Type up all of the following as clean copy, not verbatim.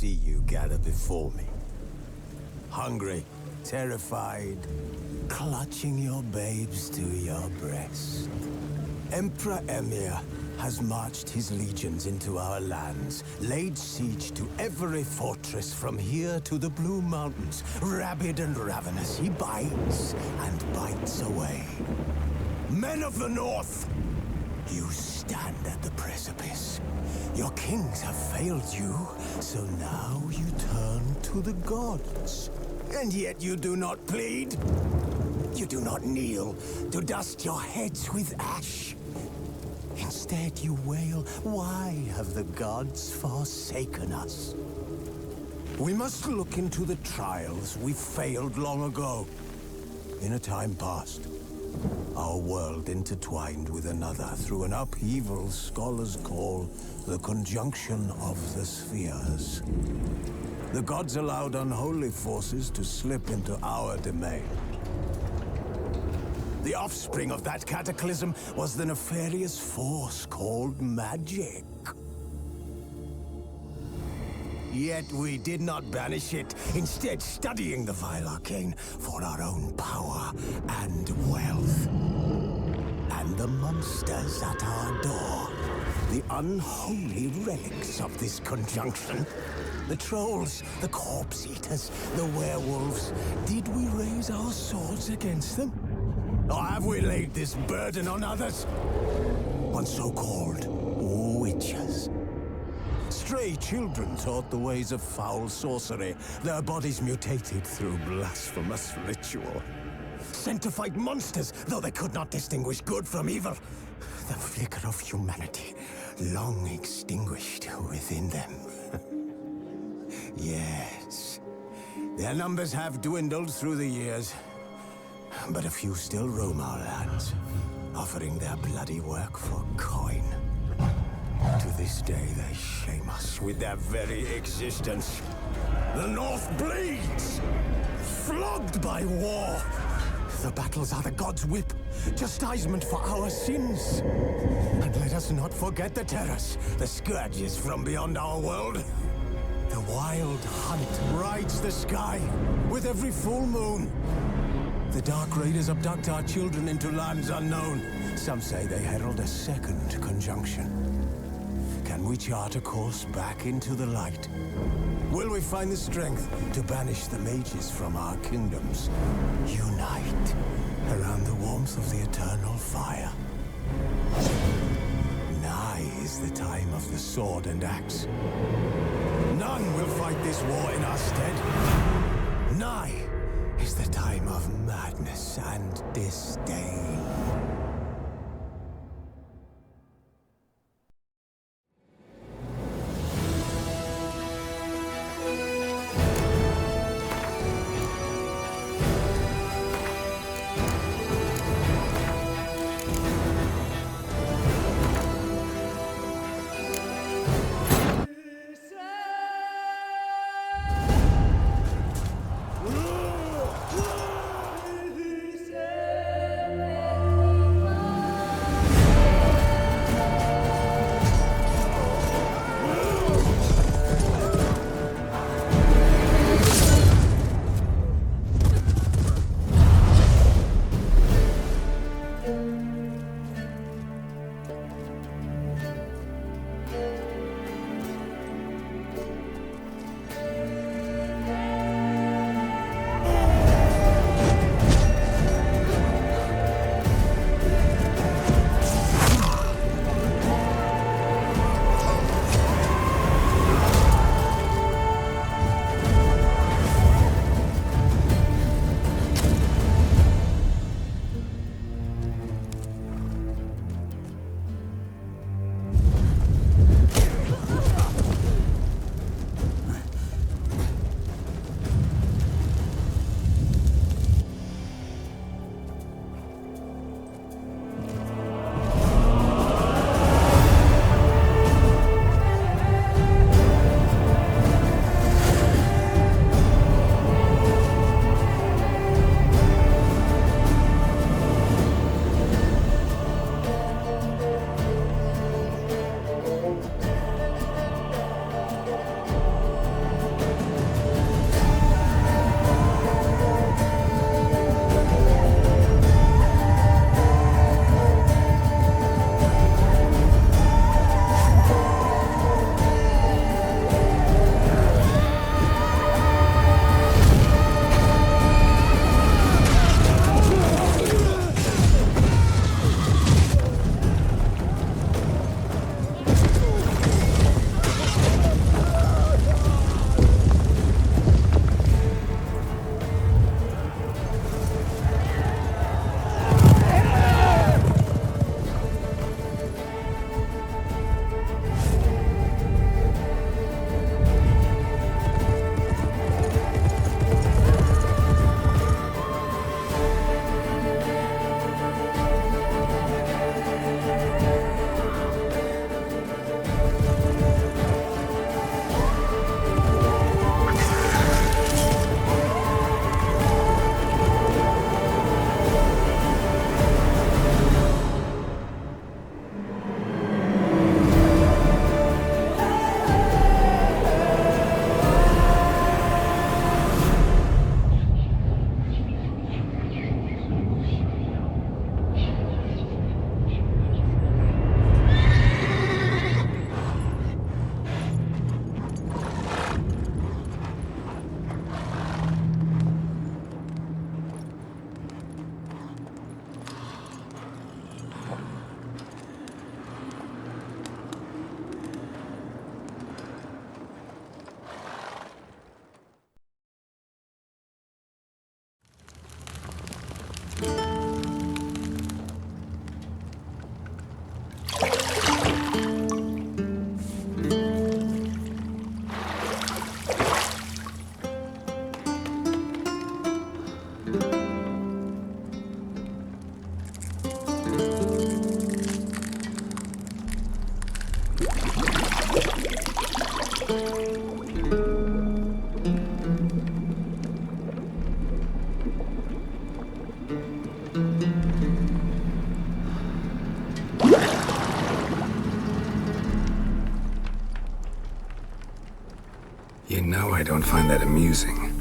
see you gather before me. Hungry, terrified, clutching your babes to your breast. Emperor Emir has marched his legions into our lands, laid siege to every fortress from here to the Blue Mountains. Rabid and ravenous, he bites and bites away. Men of the North, you stand at the precipice. Your kings have failed you, so now you turn to the gods. And yet you do not plead. You do not kneel to dust your heads with ash. Instead you wail, why have the gods forsaken us? We must look into the trials we failed long ago. In a time past, our world intertwined with another through an upheaval scholars call the conjunction of the spheres. The gods allowed unholy forces to slip into our domain. The offspring of that cataclysm was the nefarious force called magic. Yet we did not banish it, instead studying the vile arcane for our own power and wealth. And the monsters at our door, the unholy relics of this conjunction. The trolls, the corpse eaters, the werewolves. Did we raise our swords against them? Or have we laid this burden on others? On so-called witches. Stray children taught the ways of foul sorcery, their bodies mutated through blasphemous ritual. Sent to fight monsters, though they could not distinguish good from evil. The flicker of humanity, long extinguished within them. Yes, their numbers have dwindled through the years. But a few still roam our lands, offering their bloody work for coin. To this day, they shame us with their very existence. The North bleeds, flogged by war. The battles are the gods' whip, chastisement for our sins. And let us not forget the terrors, the scourges from beyond our world. The wild hunt rides the sky with every full moon. The Dark Raiders abduct our children into lands unknown. Some say they herald a second conjunction. Can we chart a course back into the light? Will we find the strength to banish the mages from our kingdoms? Unite around the warmth of the eternal fire. Nigh is the time of the sword and axe. None will fight this war in our stead. Nigh is the time of madness and disdain. know I don't find that amusing.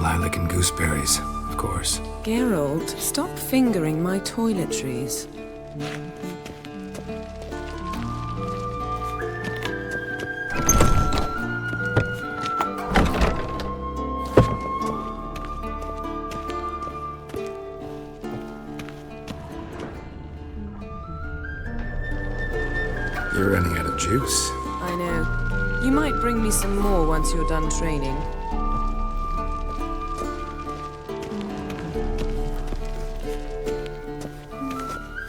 Lilac and gooseberries, of course. Geralt, stop fingering my toiletries. You're running out of juice. I know. You might bring me some more once you're done training.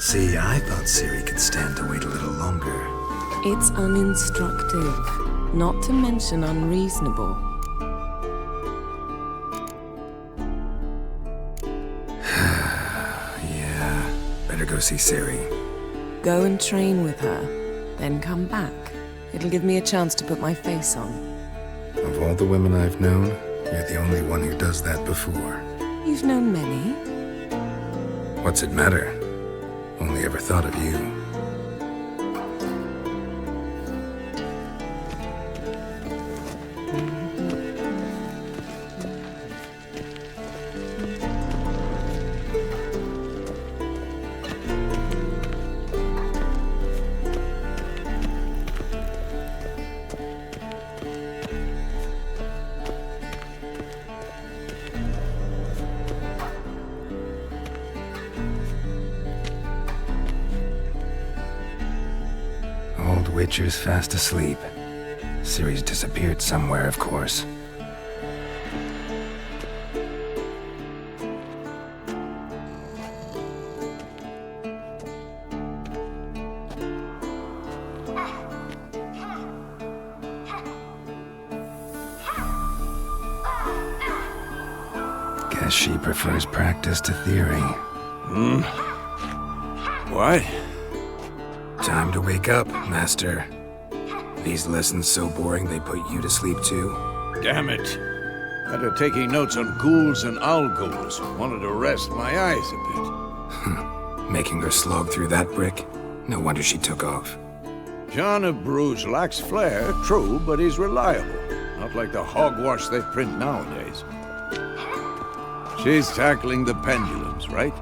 See, I thought Ciri could stand to wait a little longer. It's uninstructive, not to mention unreasonable. Yeah, better go see Ciri. Go and train with her, then come back. It'll give me a chance to put my face on. Of all the women I've known, you're the only one who does that before. You've known many. What's it matter? Only ever thought of you. Witcher's fast asleep. Ciri's disappeared somewhere, of course. Guess she prefers practice to theory. What? Time to wake up, Master. These lessons so boring they put you to sleep too? Damn it. After taking notes on ghouls and owl-ghouls, wanted to rest my eyes a bit. Making her slog through that brick? No wonder she took off. John of Bruges lacks flair, true, but he's reliable. Not like the hogwash they print nowadays. She's tackling the pendulums, right?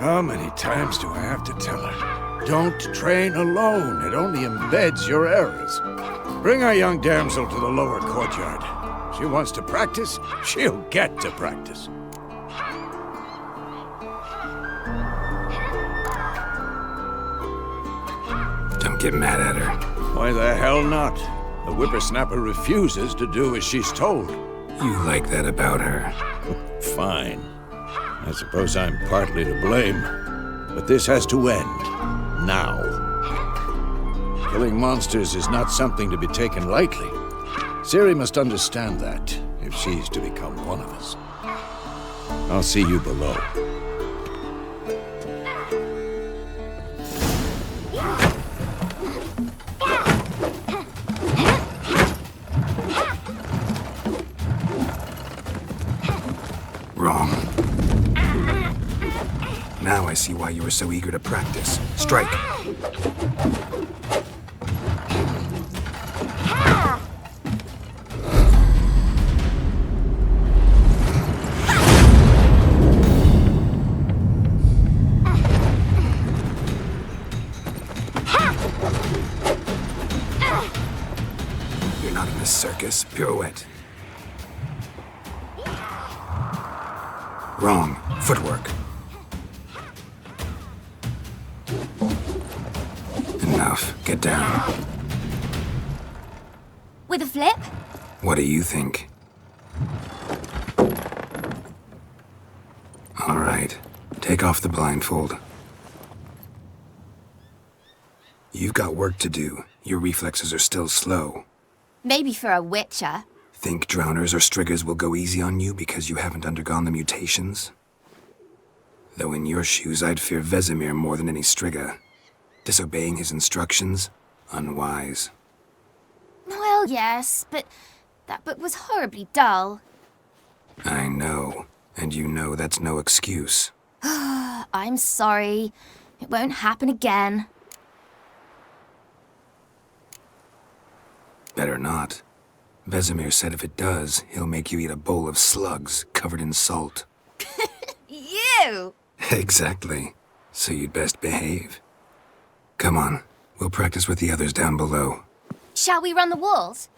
How many times do I have to tell her? Don't train alone. It only embeds your errors. Bring our young damsel to the lower courtyard. She wants to practice, she'll get to practice. Don't get mad at her. Why the hell not? The whippersnapper refuses to do as she's told. You like that about her? Fine. I suppose I'm partly to blame, but this has to end, now. Killing monsters is not something to be taken lightly. Ciri must understand that, if she's to become one of us. I'll see you below. Now I see why you were so eager to practice. Strike! We're not in a circus. Pirouette. Wrong. Footwork. Enough. Get down. With a flip? What do you think? All right. Take off the blindfold. You've got work to do. Your reflexes are still slow. Maybe for a witcher. Think drowners or striggers will go easy on you because you haven't undergone the mutations? Though in your shoes, I'd fear Vesemir more than any strigger. Disobeying his instructions? Unwise. Well, yes, but that book was horribly dull. I know. And you know that's no excuse. I'm sorry. It won't happen again. Better not. Vesemir said if it does, he'll make you eat a bowl of slugs covered in salt. You! Exactly. So you'd best behave. Come on. We'll practice with the others down below. Shall we run the walls?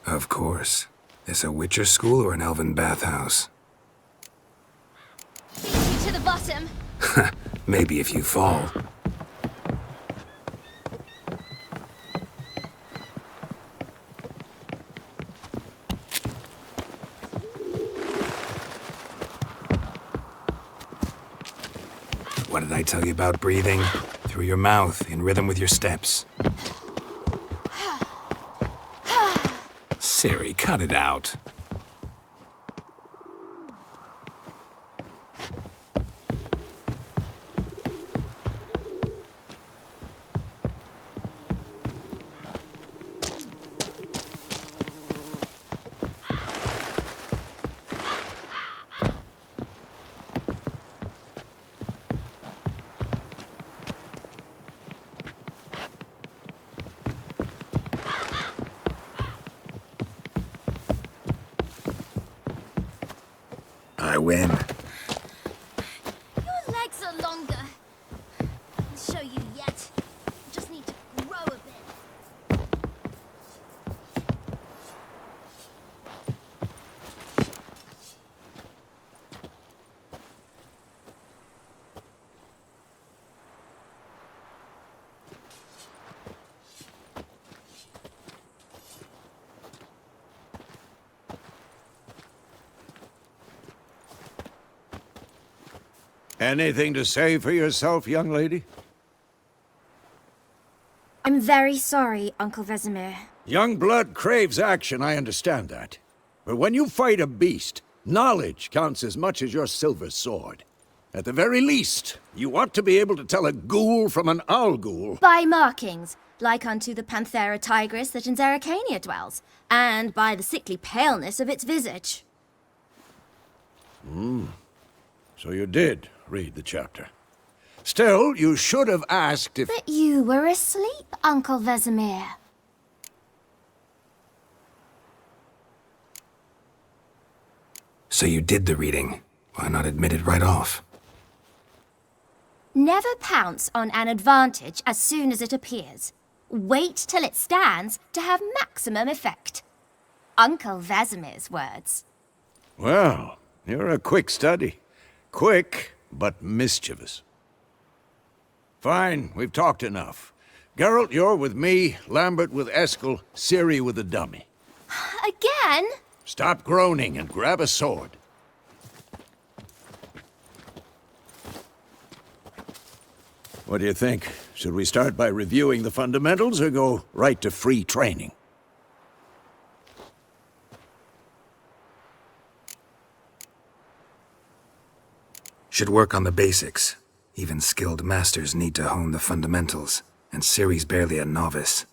Of course. This a Witcher school or an elven bathhouse? Lead you to the bottom. Maybe if you fall. What did I tell you about breathing? Through your mouth, in rhythm with your steps. Siri, cut it out. I win. Your legs are longer. I'll show you yet. You just need to grow a bit. Anything to say for yourself, young lady? I'm very sorry, Uncle Vesemir. Young blood craves action, I understand that. But when you fight a beast, knowledge counts as much as your silver sword. At the very least, you ought to be able to tell a ghoul from an owl ghoul. By markings, like unto the Panthera tigris that in Zerrikania dwells, and by the sickly paleness of its visage. So you did read the chapter. Still, you should have asked if... But you were asleep, Uncle Vesemir. So you did the reading. Why not admit it right off? Never pounce on an advantage as soon as it appears. Wait till it stands to have maximum effect. Uncle Vesemir's words. Well, you're a quick study. Quick, but mischievous. Fine, we've talked enough. Geralt, you're with me, Lambert with Eskel, Ciri with the dummy. Again? Stop groaning and grab a sword. What do you think? Should we start by reviewing the fundamentals or go right to free training? Should work on the basics. Even skilled masters need to hone the fundamentals, and Ciri's barely a novice.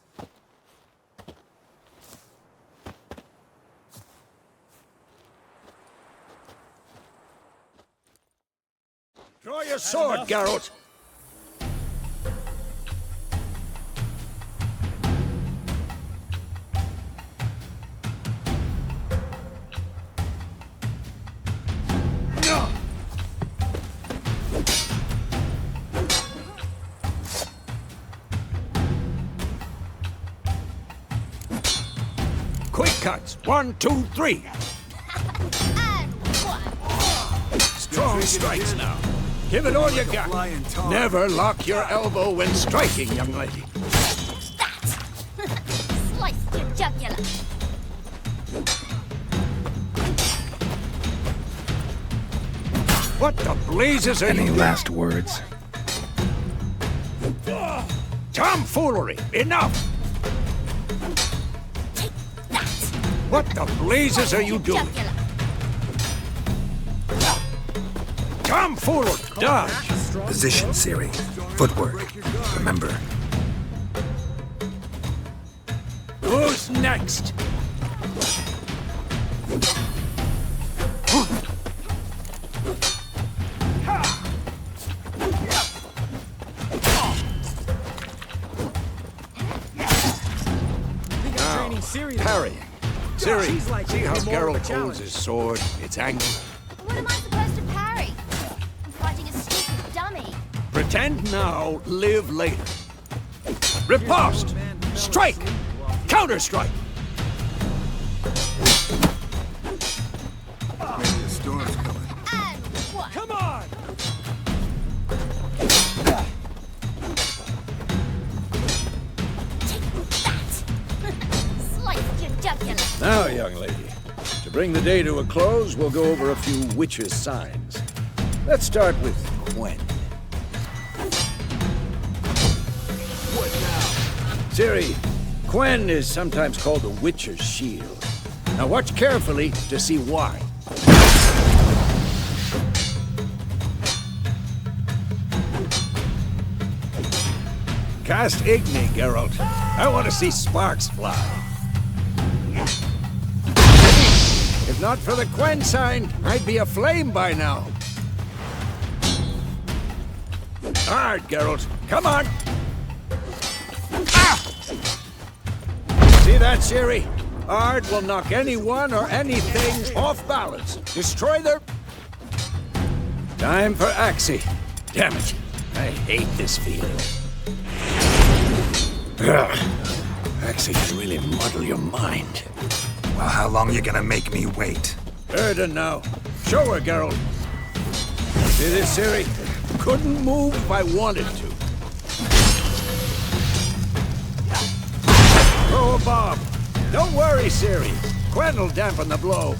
Draw your sword, Geralt! uppercuts. 1, 2, 3. And one. Strong strikes now. Give it all you got. Never lock your elbow when striking, young lady. That! Slice your jugular. What the blazes are Any you... last words? Tomfoolery! Enough! Take that! What the blazes are you doing? Jugular. Tomfoolery! Dodge! Position, Siri. Footwork. Remember. Who's next? Parrying. Siri, see how Geralt holds his sword, its angle? What am I supposed to parry? I'm fighting a stupid dummy. Pretend now, live later. Riposte! Strike! Counter-strike! The storm's coming. And one. Come on! Slice your jugular. Now, young lady, to bring the day to a close, we'll go over a few witches' signs. Let's start with Gwen. What now? Siri, Gwen is sometimes called the Witcher's Shield. Now watch carefully to see why. Cast Igni, Geralt. I want to see sparks fly. If not for the Gwen sign, I'd be aflame by now. Hard, Geralt. Come on. Ah! See that, Siri? Ard will knock anyone or anything off balance. Destroy their... Time for Axie. Damn it. I hate this feeling. Ugh. Axie can really muddle your mind. Well, how long are you gonna make me wait? Erden now. Show her, Geralt. See this, Siri? Couldn't move if I wanted to. Throw a bomb. Don't worry, Siri. Gwen will dampen the blow.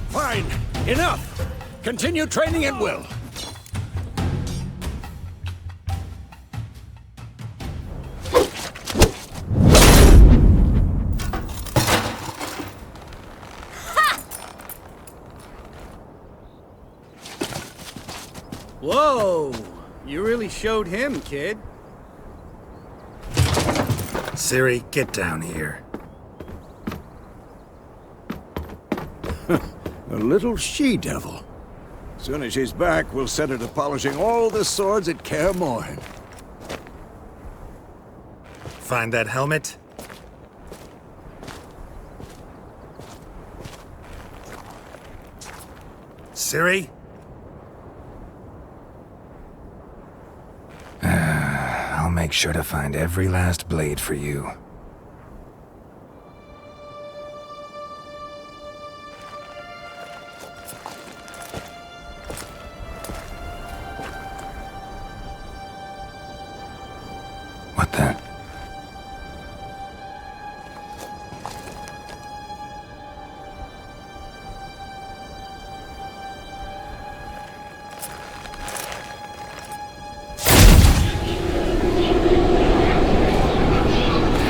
Fine. Enough. Continue training at will. Whoa! You really showed him, kid. Siri, get down here. A little she-devil. Soon as she's back, we'll set her to polishing all the swords at Kaer Morhen. Find that helmet? Siri? I'll make sure to find every last blade for you. What the?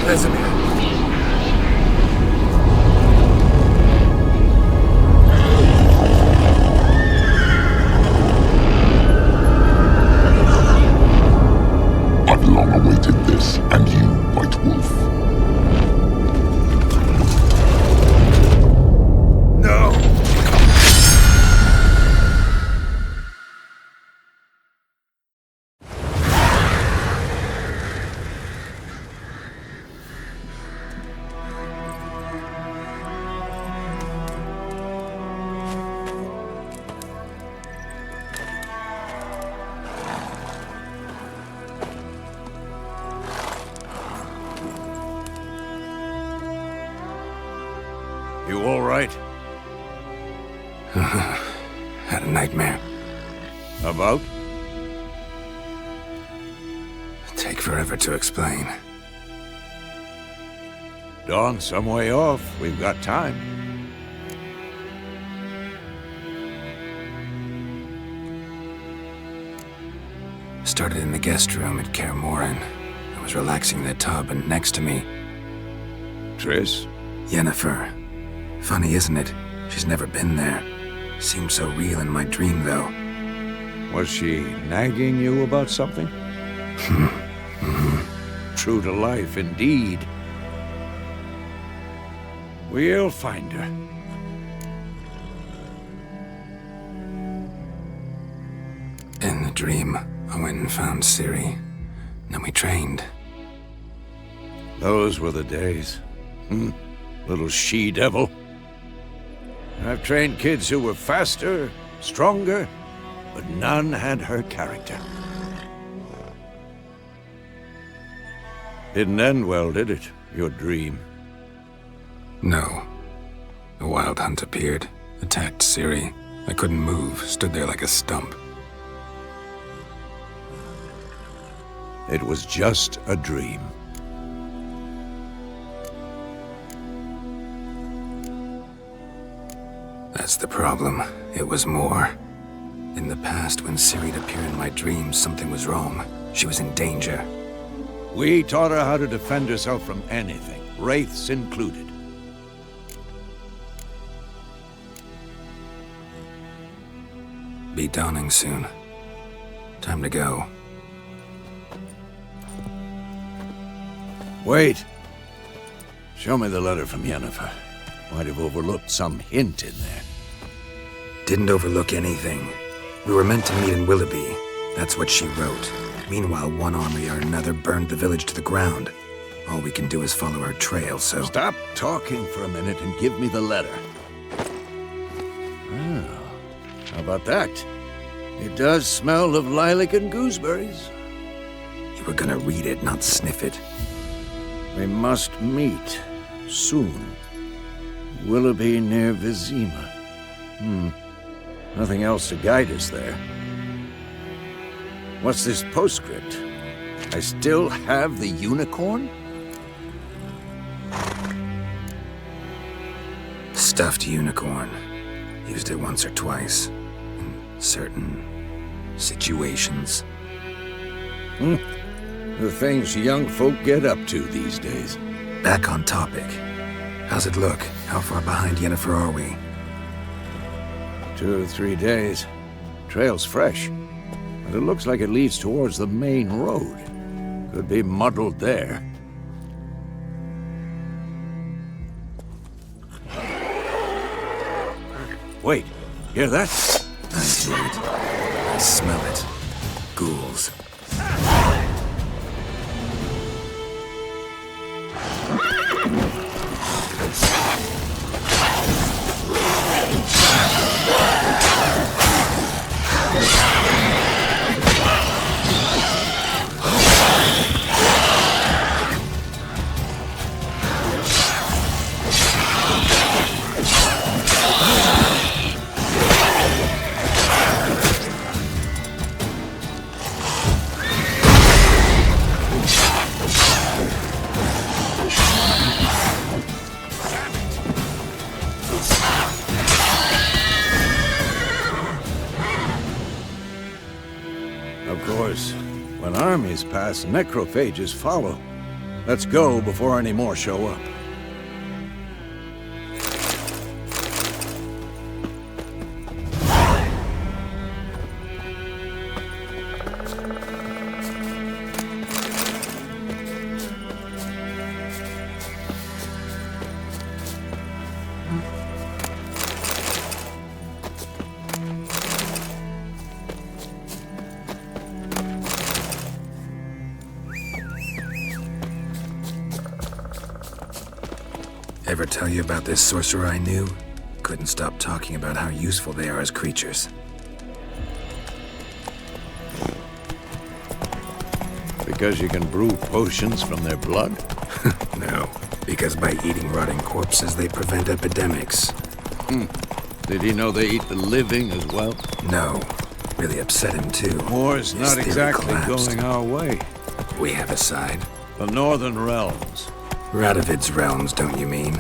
Vesemir. I've long awaited this, right? Had a nightmare. About? Take forever to explain. Dawn's some way off. We've got time. Started in the guest room at Kaer Morhen. I was relaxing in the tub, and next to me, Triss? Yennefer. Funny, isn't it? She's never been there. Seemed so real in my dream, though. Was she nagging you about something? True to life, indeed. We'll find her. In the dream, I went and found Ciri. Then we trained. Those were the days. Little she-devil. I've trained kids who were faster, stronger, but none had her character. Didn't end well, did it? Your dream? No. A wild hunt appeared, attacked Ciri. I couldn't move, stood there like a stump. It was just a dream. That's the problem. It was more. In the past, when Ciri'd appear in my dreams, something was wrong. She was in danger. We taught her how to defend herself from anything, wraiths included. Be dawning soon. Time to go. Wait. Show me the letter from Yennefer. Might have overlooked some hint in there. Didn't overlook anything. We were meant to meet in Willoughby. That's what she wrote. Meanwhile, one army or another burned the village to the ground. All we can do is follow her trail, so... Stop talking for a minute and give me the letter. Oh, how about that? It does smell of lilac and gooseberries. You were gonna read it, not sniff it. We must meet. Soon. Willoughby near Vizima. Nothing else to guide us there. What's this postscript? I still have the unicorn? Stuffed unicorn. Used it once or twice. In certain situations. The things young folk get up to these days. Back on topic. How's it look? How far behind Yennefer are we? 2 or 3 days. Trail's fresh, but it looks like it leads towards the main road. Could be muddled there. Wait, hear that? I hear it. I smell it. Ghouls. Of course, when armies pass, necrophages follow. Let's go before any more show up. Ever tell you about this sorcerer I knew? Couldn't stop talking about how useful they are as creatures. Because you can brew potions from their blood? No, because by eating rotting corpses, they prevent epidemics. Did he know they eat the living as well? No. Really upset him, too. War's His not theory exactly collapsed. going our way. We have a side. The Northern Realms. Radovid's realms, don't you mean?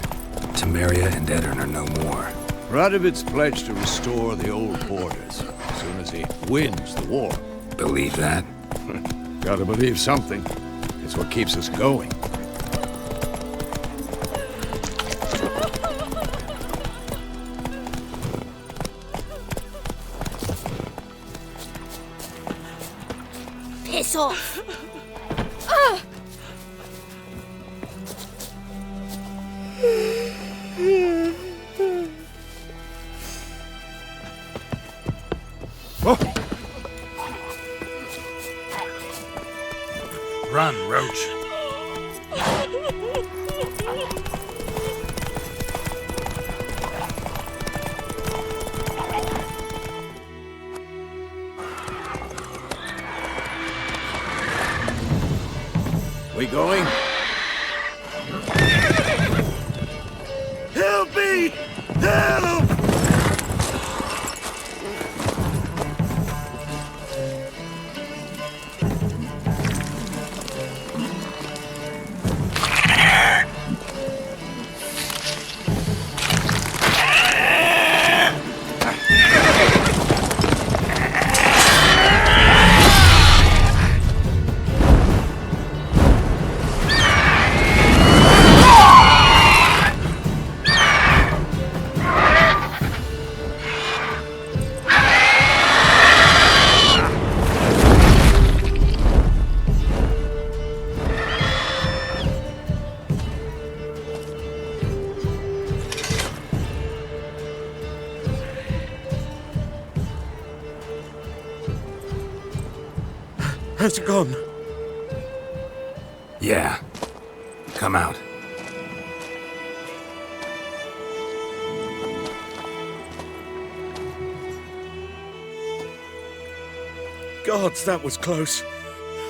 Temeria and Edirn are no more. Radovid's pledged to restore the old borders as soon as he wins the war. Believe that? Gotta believe something. It's what keeps us going. Piss off! Run, Roach. We going? Help me! Help! Has it gone? Yeah. Come out. Gods, that was close.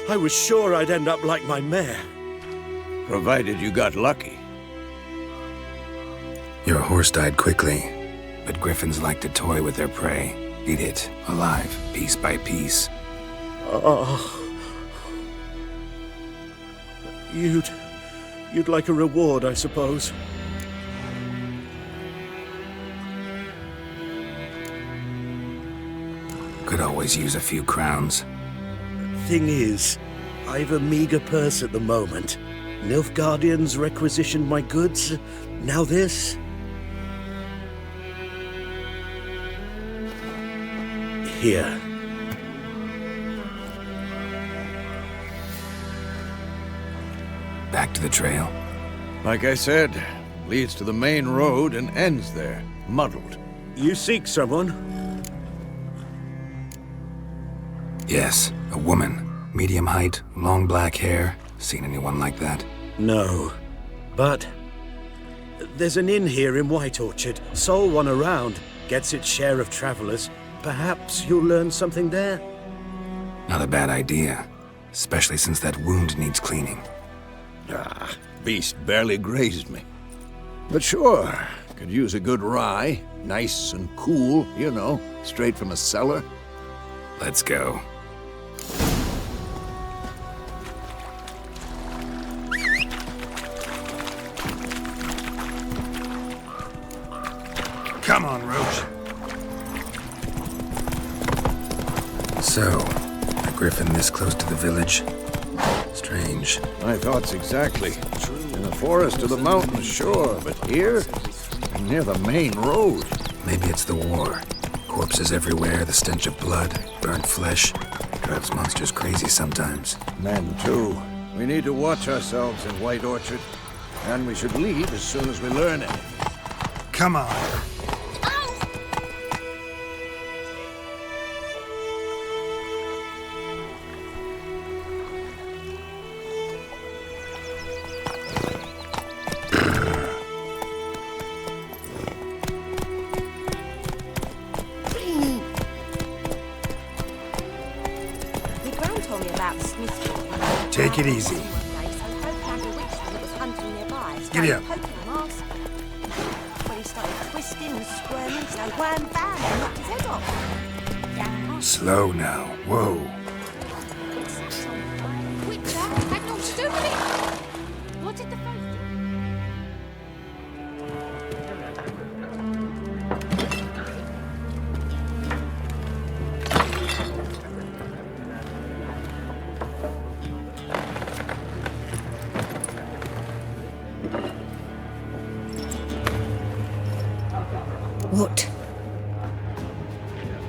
I was sure I'd end up like my mare. Provided you got lucky. Your horse died quickly, but griffins like to toy with their prey. Eat it, alive, piece by piece. Oh. You'd like a reward, I suppose. Could always use a few crowns. Thing is, I've a meager purse at the moment. Nilfgaardians requisitioned my goods. Now this. Here. Back to the trail. Like I said, leads to the main road and ends there, muddled. You seek someone? Yes, a woman. Medium height, long black hair. Seen anyone like that? No. But there's an inn here in White Orchard. Sole one around. Gets its share of travelers. Perhaps you'll learn something there? Not a bad idea. Especially since that wound needs cleaning. Ah, beast barely grazed me. But sure, could use a good rye. Nice and cool, you know, straight from a cellar. Let's go. Come on, Roach. So, a griffin this close to the village? Strange. My thoughts exactly. In the forest or the mountains, sure, but here? Near the main road. Maybe it's the war. Corpses everywhere, the stench of blood, burnt flesh. Drives monsters crazy sometimes. Men, too. We need to watch ourselves in White Orchard. And we should leave as soon as we learn anything. Come on. The Grand told me about the smith Take it easy. Giddy up. When he started twisting and squirming, so wham bam, and knocked his head off. Slow now. Whoa. Witcher had no to do with it. What did the first do? What?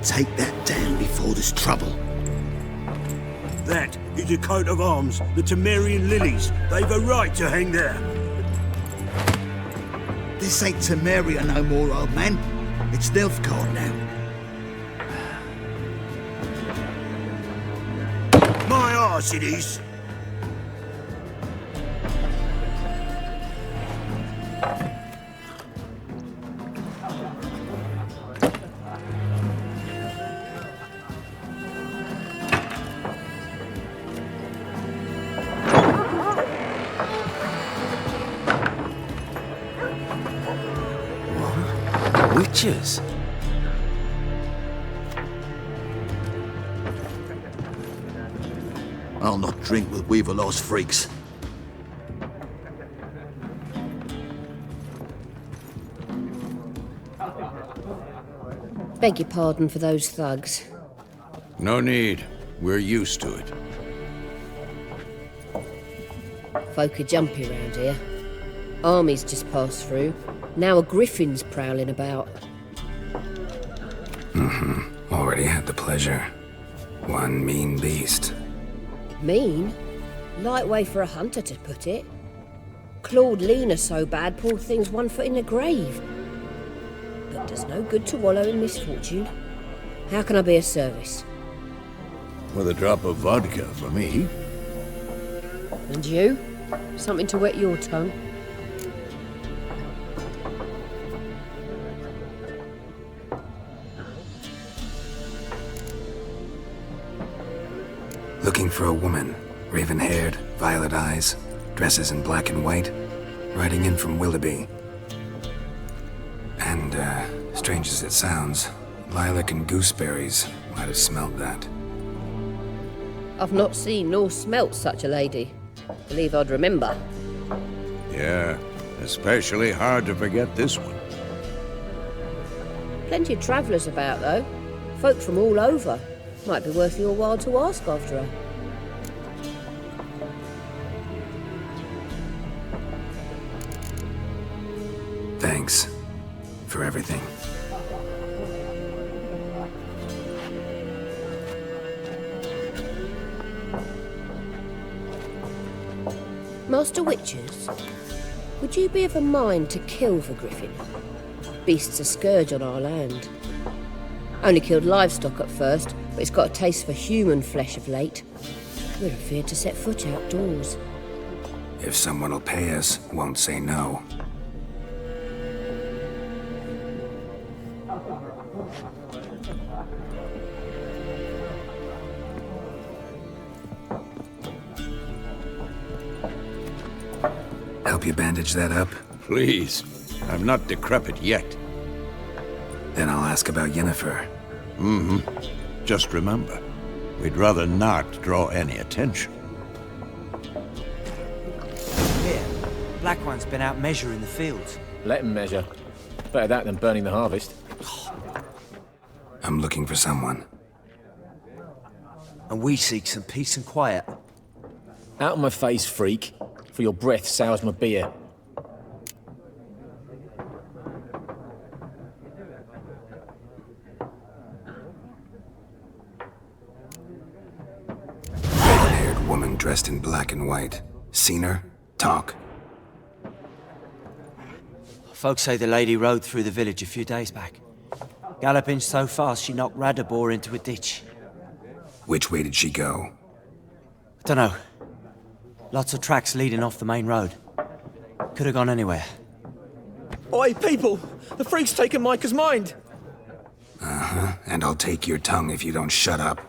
Take that down before there's trouble. That is a coat of arms, the Temerian lilies. They've a right to hang there. This ain't Temeria no more, old man. It's Nilfgaard now. My arse it is. Witches? I'll not drink with Weaverlaw's freaks. Beg your pardon for those thugs. No need. We're used to it. Folk are jumpy round here. Armies just passed through. Now a griffin's prowling about. Already had the pleasure. One mean beast. Mean? Light way for a hunter to put it. Clawed Lena so bad, poor thing's 1 foot in the grave. But does no good to wallow in misfortune. How can I be of service? With a drop of vodka for me. And you? Something to wet your tongue? Looking for a woman. Raven-haired, violet eyes, dresses in black and white. Riding in from Willoughby. And, strange as it sounds, lilac and gooseberries might have smelled that. I've not seen nor smelt such a lady. Believe I'd remember. Yeah, especially hard to forget this one. Plenty of travellers about, though. Folk from all over. Might be worth your while to ask after her. Thanks for everything. Master Witchers, would you be of a mind to kill the griffin? Beast's a scourge on our land. Only killed livestock at first, but it's got a taste for human flesh of late. We're afeard to set foot outdoors. If someone will pay us, won't say no. Help you bandage that up? Please. I'm not decrepit yet. Then I'll ask about Yennefer. Just remember, we'd rather not draw any attention. Here, Black One's been out measuring the fields. Let him measure. Better that than burning the harvest. I'm looking for someone. And we seek some peace and quiet. Out of my face, freak. For your breath sours my beer. Red-haired woman dressed in black and white. Seen her? Talk. Folks say the lady rode through the village a few days back. Galloping so fast she knocked Radabor into a ditch. Which way did she go? Dunno. Lots of tracks leading off the main road. Could have gone anywhere. Oi, people! The freak's taken Micah's mind! And I'll take your tongue if you don't shut up.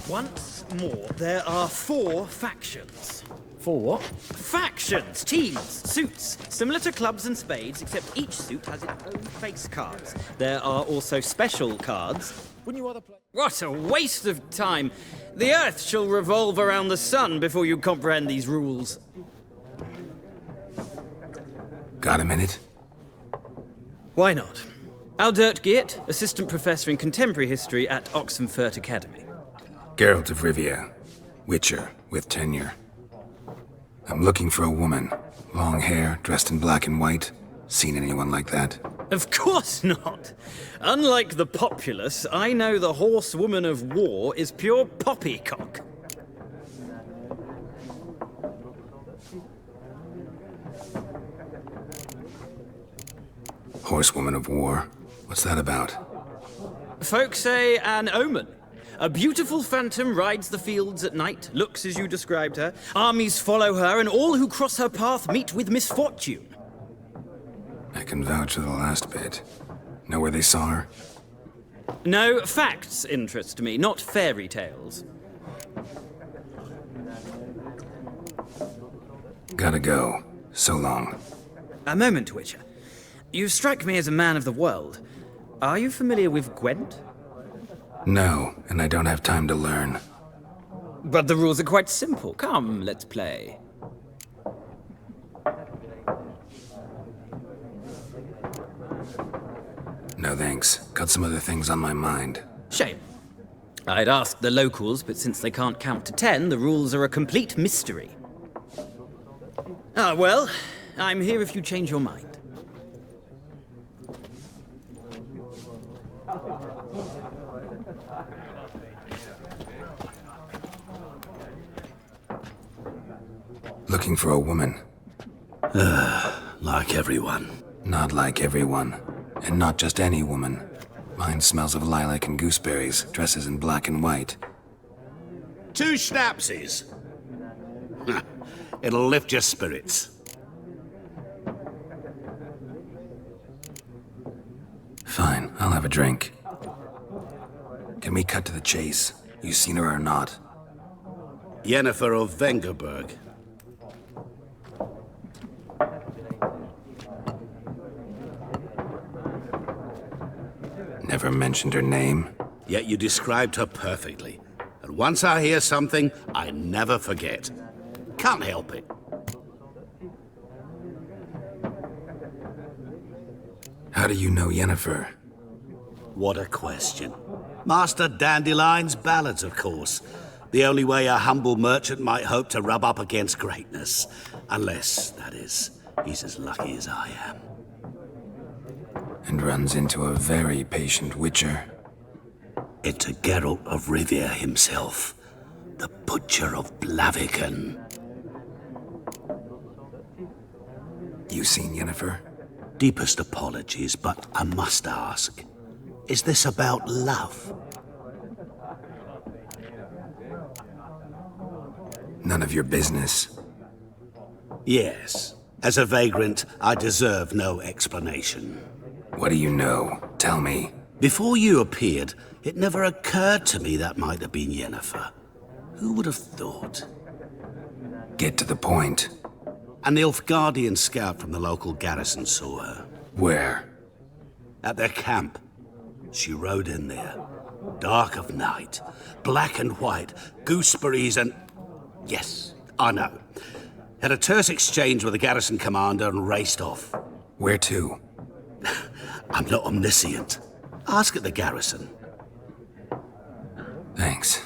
Once more, there are 4 factions. 4 what? Factions! Teams! Suits! Similar to clubs and spades, except each suit has its own face cards. There are also special cards. Wouldn't you rather play? What a waste of time! The Earth shall revolve around the sun before you comprehend these rules. Got a minute? Why not? Aldert Geert, Assistant Professor in Contemporary History at Oxenfurt Academy. Geralt of Rivia, Witcher, with tenure. I'm looking for a woman. Long hair, dressed in black and white. Seen anyone like that? Of course not! Unlike the populace, I know the horsewoman of war is pure poppycock. Horsewoman of war? What's that about? Folk say an omen. A beautiful phantom rides the fields at night, looks as you described her. Armies follow her, and all who cross her path meet with misfortune. I can vouch for the last bit. Know where they saw her? No, facts interest me, not fairy tales. Gotta go. So long. A moment, Witcher. You strike me as a man of the world. Are you familiar with Gwent? No, and I don't have time to learn. But the rules are quite simple. Come, let's play. No thanks. Got some other things on my mind. Shame. I'd ask the locals, but since they can't count to 10, the rules are a complete mystery. Ah, well, I'm here if you change your mind. Looking for a woman. Like everyone. Not like everyone. And not just any woman. Mine smells of lilac and gooseberries, dresses in black and white. 2 schnapsies. It'll lift your spirits. Fine, I'll have a drink. Can we cut to the chase? You seen her or not? Yennefer of Vengerberg. Never mentioned her name. Yet you described her perfectly. And once I hear something, I never forget. Can't help it. How do you know Yennefer? What a question. Master Dandelion's ballads, of course. The only way a humble merchant might hope to rub up against greatness. Unless, that is, he's as lucky as I am. And runs into a very patient witcher. Into Geralt of Rivia himself, the Butcher of Blaviken. You seen Yennefer? Deepest apologies, but I must ask, is this about love? None of your business. Yes. As a vagrant, I deserve no explanation. What do you know? Tell me. Before you appeared, it never occurred to me that might have been Yennefer. Who would have thought? Get to the point. An Nilfgaardian scout from the local garrison saw her. Where? At their camp. She rode in there. Dark of night. Black and white. Gooseberries and... Yes, I know. Had a terse exchange with the garrison commander and raced off. Where to? I'm not omniscient. Ask at the garrison. Thanks.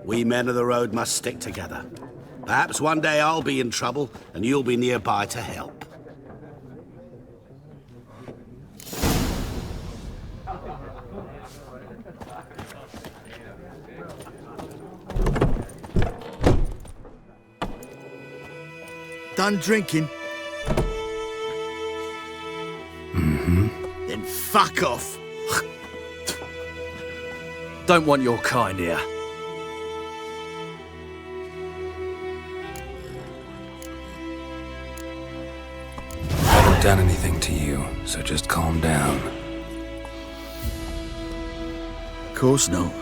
We men of the road must stick together. Perhaps one day I'll be in trouble and you'll be nearby to help. Done drinking? Then fuck off. Don't want your kind here. haven't done anything to you, so just calm down. Of course not.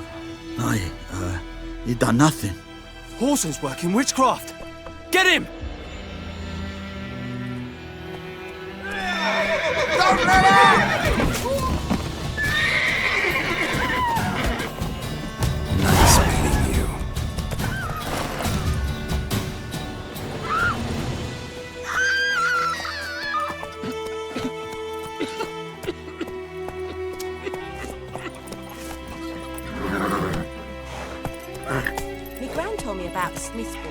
You done nothing. Horson's working witchcraft! Get him! Don't let out! Nice meeting you. Me gran told me about the Smith's boy.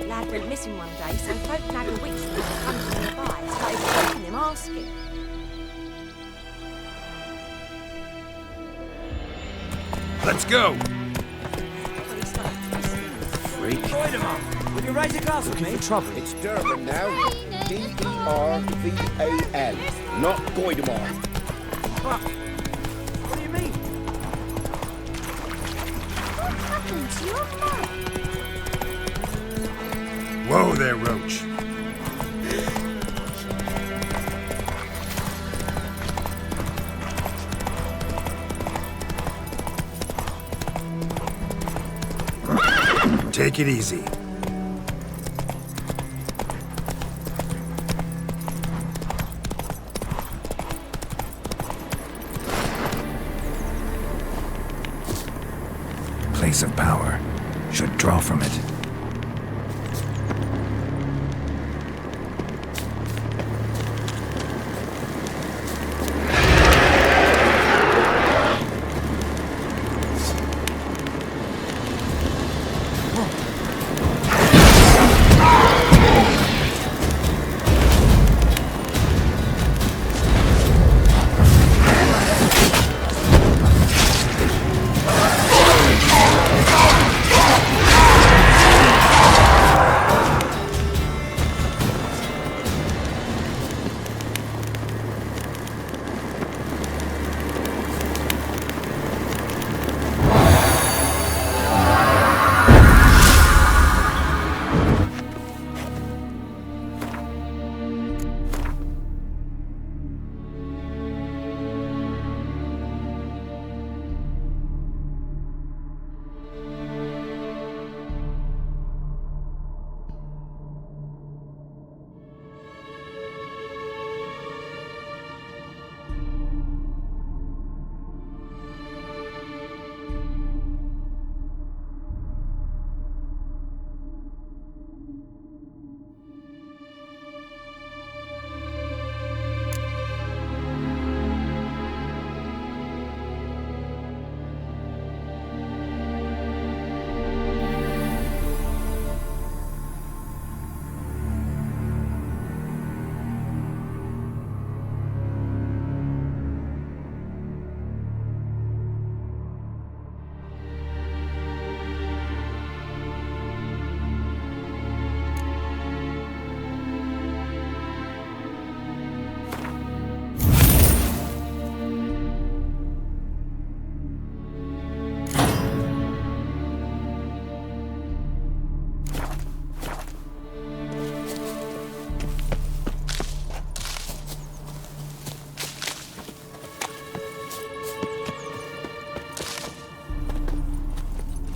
Lad went missing one day, so folk nagged a witch from the country nearby. Started poking him, asking. Let's go! Freak. Goidemar, would you raise a glass with me? For trouble. It's Durban now. D-E-R-V-A-N. Not Goidemar. What do you mean? What happened to your mum? Whoa there, Roach. Take it easy. Place of power. Should draw from it.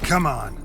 Come on.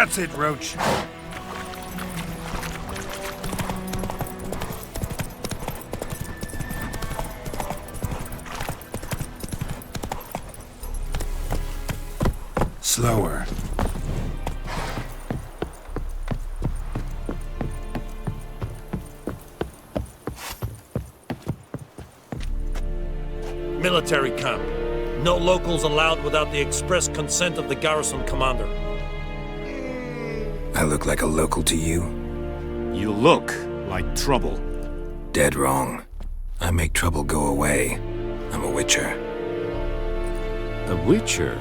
That's it, Roach. Slower. Military camp. No locals allowed without the express consent of the garrison commander. I look like a local to you? You look like trouble. Dead wrong. I make trouble go away. I'm a witcher. A witcher?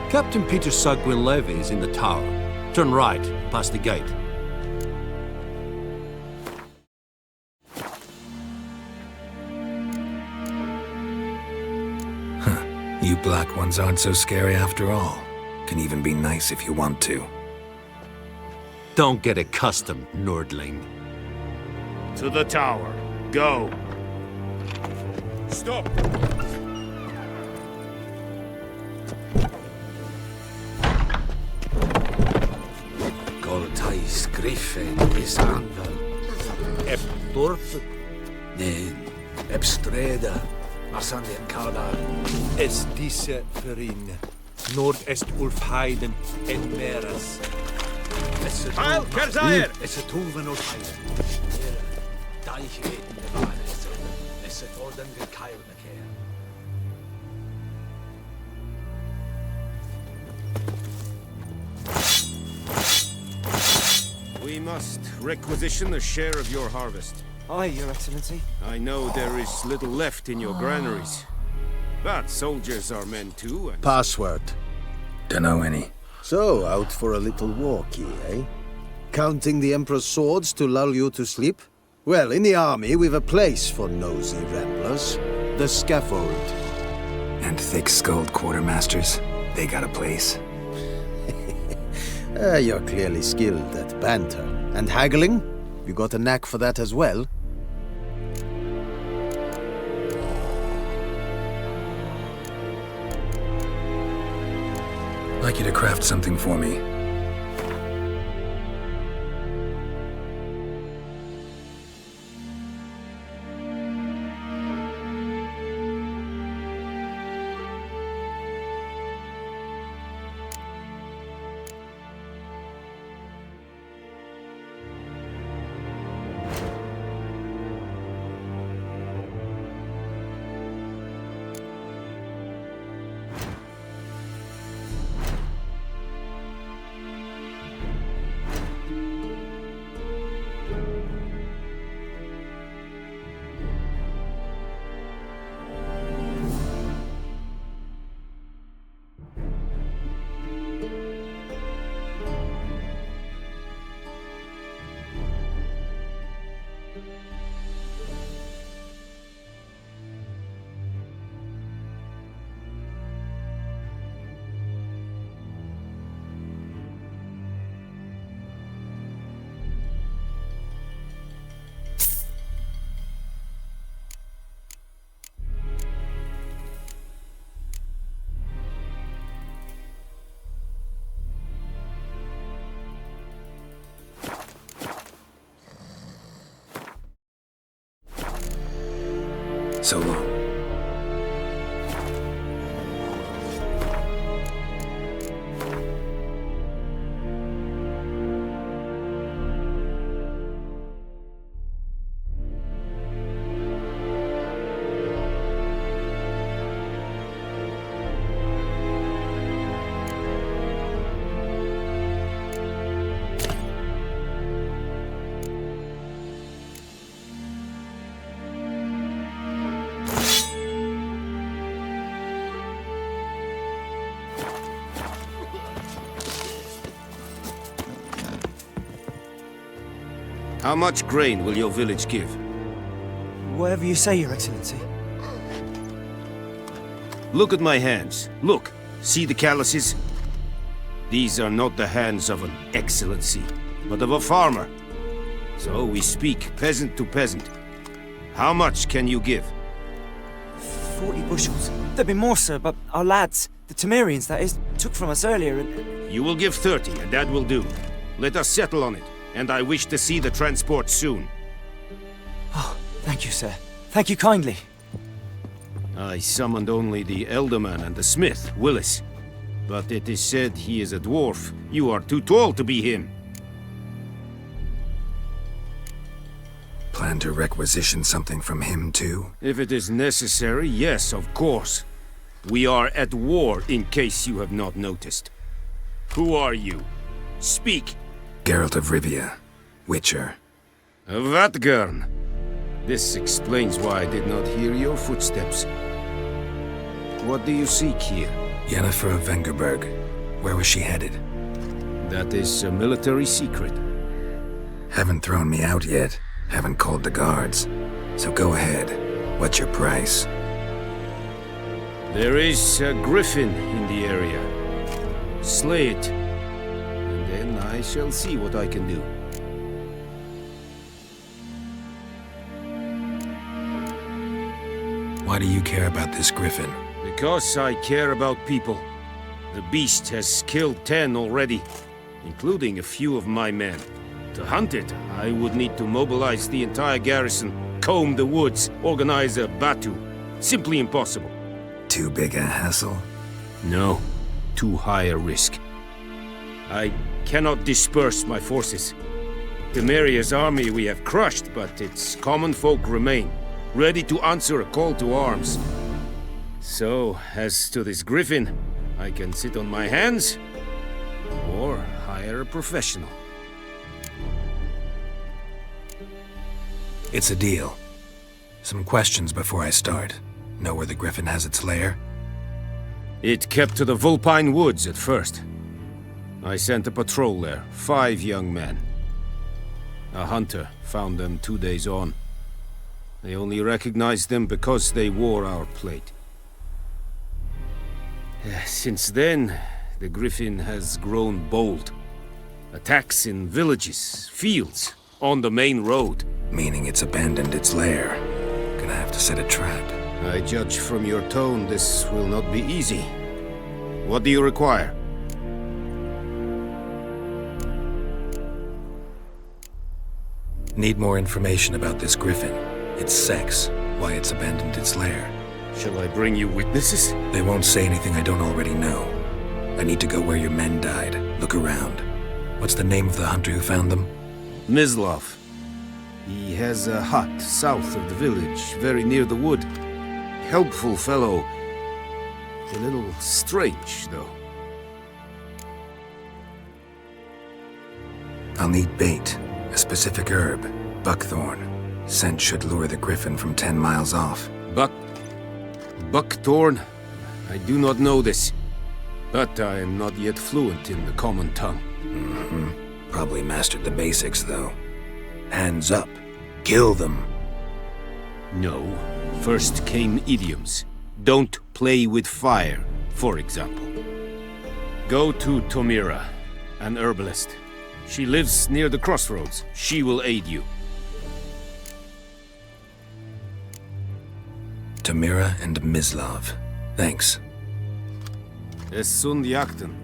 Captain Peter Sagwin Levy is in the tower. Turn right, past the gate. You black ones aren't so scary after all. Can even be nice if you want to. Don't get accustomed, Nordling. To the tower. Go. Stop! Goltais Griffin is anvel. Eb Dorp. Nee, Eb Streda. Masandien Kaudar. Es diese Verin. Nordest Ulfheiden en Meras. Heil, Kerzair! Es a Tuven Ulfheiden. Deiche in de Wale. Es a Torden Gekeil bekehr. We must requisition a share of your harvest. Aye, Your Excellency. I know there is little left in your granaries. But soldiers are men too, and... Password. Dunno any. So, out for a little walkie, eh? Counting the Emperor's swords to lull you to sleep? Well, in the army, we've a place for nosy ramblers. The scaffold. And thick-skulled quartermasters. They got a place. You're clearly skilled at banter. And haggling? You got a knack for that as well? I'd like you to craft something for me. So long. How much grain will your village give? Whatever you say, Your Excellency. Look at my hands. Look. See the calluses? These are not the hands of an excellency, but of a farmer. So we speak peasant to peasant. How much can you give? 40 bushels. There'd be more, sir, but our lads, the Temerians, that is, took from us earlier and... You will give 30, and that will do. Let us settle on it, and I wish to see the transport soon. Oh, thank you, sir. Thank you kindly. I summoned only the Elderman and the smith, Willis. But it is said he is a dwarf. You are too tall to be him. Plan to requisition something from him, too? If it is necessary, yes, of course. We are at war, in case you have not noticed. Who are you? Speak! Geralt of Rivia, Witcher. Vatgern. This explains why I did not hear your footsteps. What do you seek here? Yennefer of Vengerberg. Where was she headed? That is a military secret. Haven't thrown me out yet. Haven't called the guards. So go ahead. What's your price? There is a griffin in the area. Slay it. And then I shall see what I can do. Why do you care about this griffin? Because I care about people. The beast has killed 10 already, including a few of my men. To hunt it, I would need to mobilize the entire garrison, comb the woods, organize a batu. Simply impossible. Too big a hassle? No, too high a risk. I cannot disperse my forces. Temeria's army we have crushed, but its common folk remain, ready to answer a call to arms. So, as to this griffin, I can sit on my hands, or hire a professional. It's a deal. Some questions before I start. Know where the griffin has its lair? It kept to the Vulpine Woods at first. I sent a patrol there, 5 young men. A hunter found them 2 days on. They only recognized them because they wore our plate. Since then, the griffin has grown bold. Attacks in villages, fields, on the main road. Meaning it's abandoned its lair. Gonna have to set a trap. I judge from your tone this will not be easy. What do you require? Need more information about this griffin. Its sex, why it's abandoned its lair. Shall I bring you witnesses? They won't say anything I don't already know. I need to go where your men died. Look around. What's the name of the hunter who found them? Mislav. He has a hut south of the village, very near the wood. Helpful fellow. A little strange, though. I'll need bait. A specific herb. Buckthorn. Scent should lure the griffin from 10 miles off. Buckthorn? I do not know this. But I am not yet fluent in the common tongue. Probably mastered the basics, though. Hands up. Kill them. No. First came idioms. Don't play with fire, for example. Go to Tomira, an herbalist. She lives near the crossroads. She will aid you. Tomira and Mislav. Thanks. Es sunt jakten.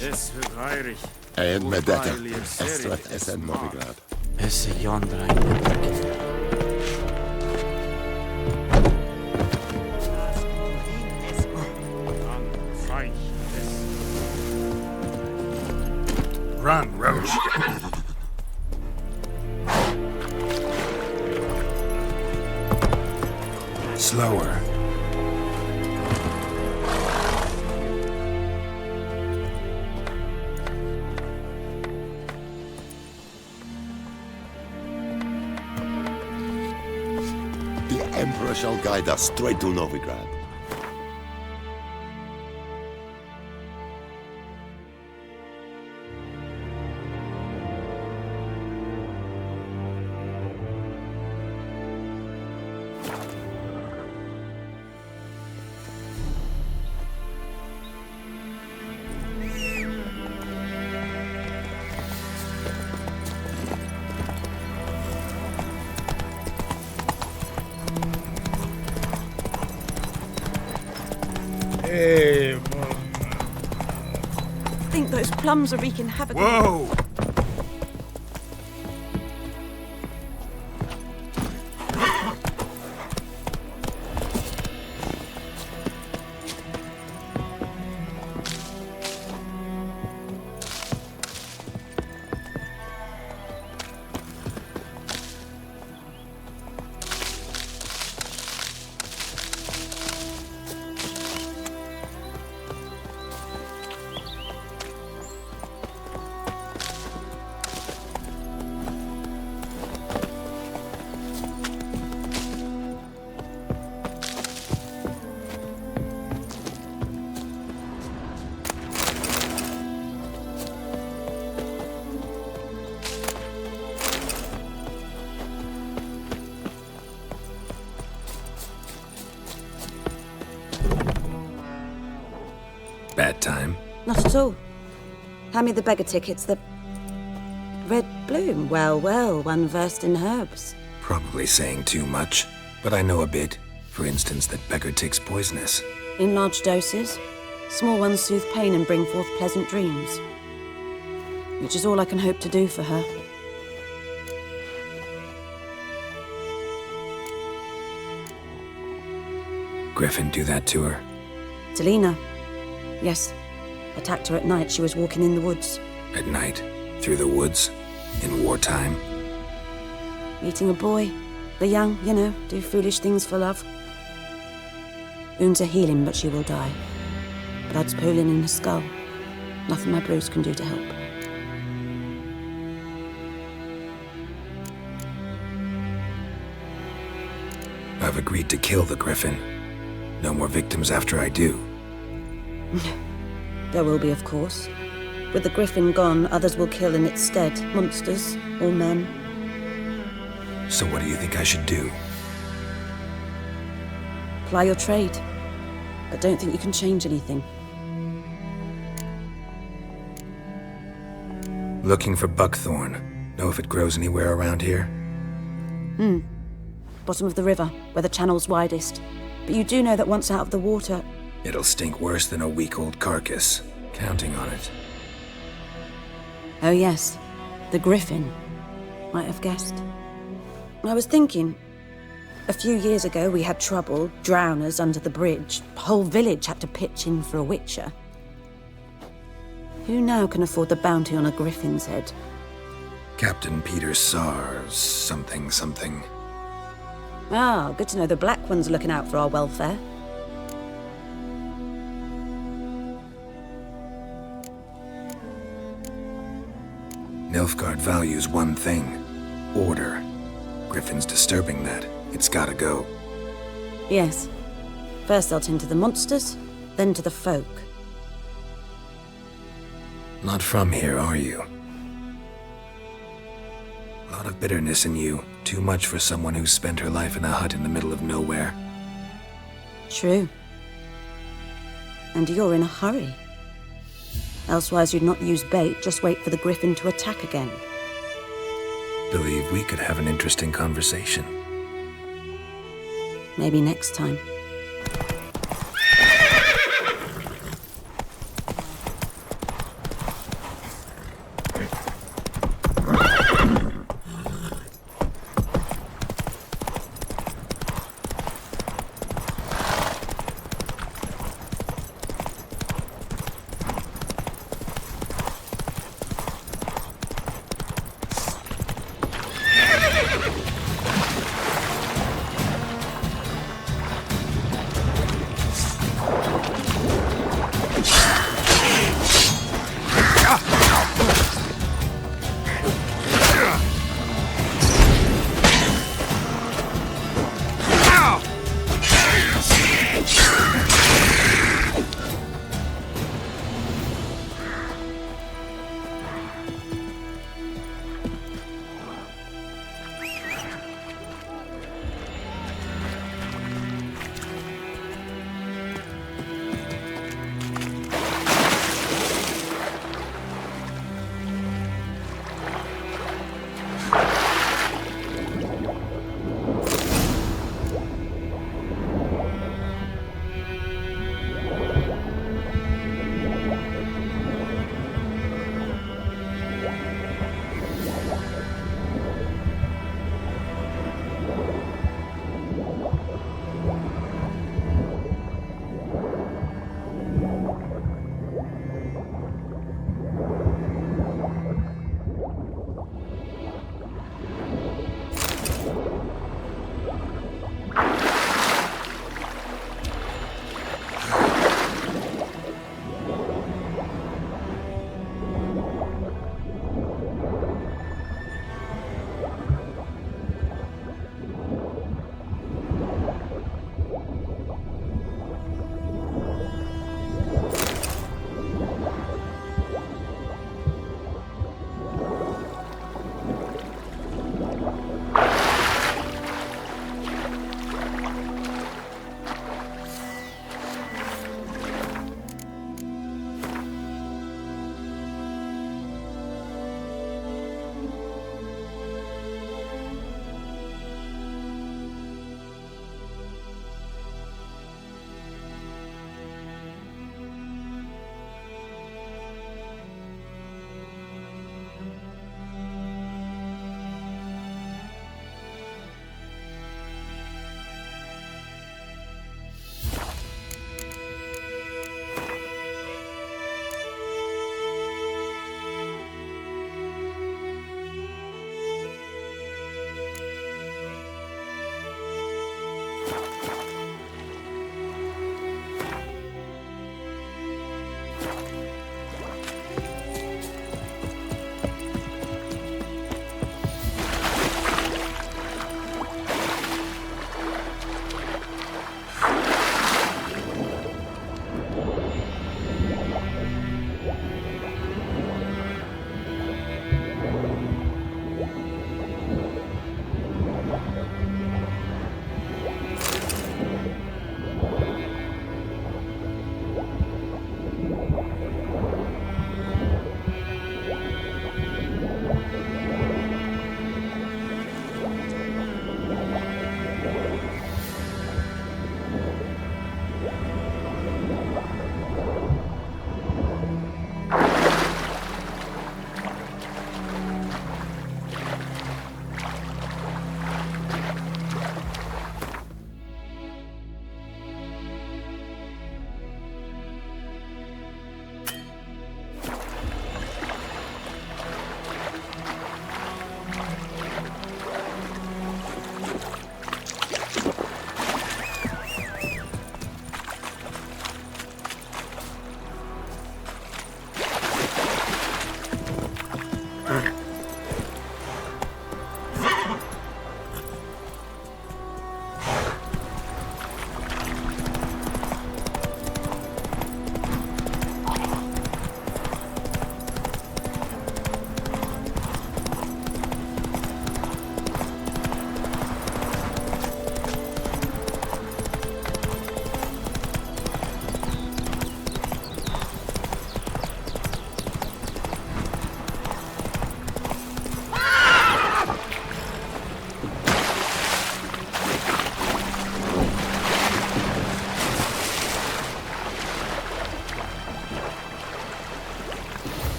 Es vergeirig. En med detta, Estrat SN Novigrad. Esse Jondra. Run, Roach. Slower. The Emperor shall guide us straight to Novigrad. plums are wreaking havoc. Whoa! Bad time? Not at all. Hand me the beggar tickets, the red bloom. Well, well, one versed in herbs. Probably saying too much, but I know a bit. For instance, that beggar tick's poisonous. In large doses. Small ones soothe pain and bring forth pleasant dreams. Which is all I can hope to do for her. Griffin do that to her? Selena. Yes. Attacked her at night. She was walking in the woods. At night? Through the woods? In wartime? Meeting a boy. The young, you know, do foolish things for love. Wounds are healing, but she will die. Blood's pooling in her skull. Nothing my bruise can do to help. I've agreed to kill the Griffin. No more victims after I do. There will be, of course. With the Griffin gone, others will kill in its stead. Monsters, or men. So what do you think I should do? Ply your trade. But don't think you can change anything. Looking for buckthorn. Know if it grows anywhere around here? Bottom of the river, where the channel's widest. But you do know that once out of the water... It'll stink worse than a week-old carcass. Counting on it. Oh yes, the Griffin. Might have guessed. I was thinking... A few years ago we had trouble, drowners under the bridge. The whole village had to pitch in for a witcher. Who now can afford the bounty on a Griffin's head? Captain Peter Sars, something. Ah, good to know the Black One's looking out for our welfare. Nilfgaard values one thing. Order. Griffin's disturbing that. It's gotta go. Yes. First they'll tend to the monsters, then to the folk. Not from here, are you? A lot of bitterness in you. Too much for someone who's spent her life in a hut in the middle of nowhere. True. And you're in a hurry. Elsewise you'd not use bait, just wait for the Griffin to attack again. Believe we could have an interesting conversation. Maybe next time.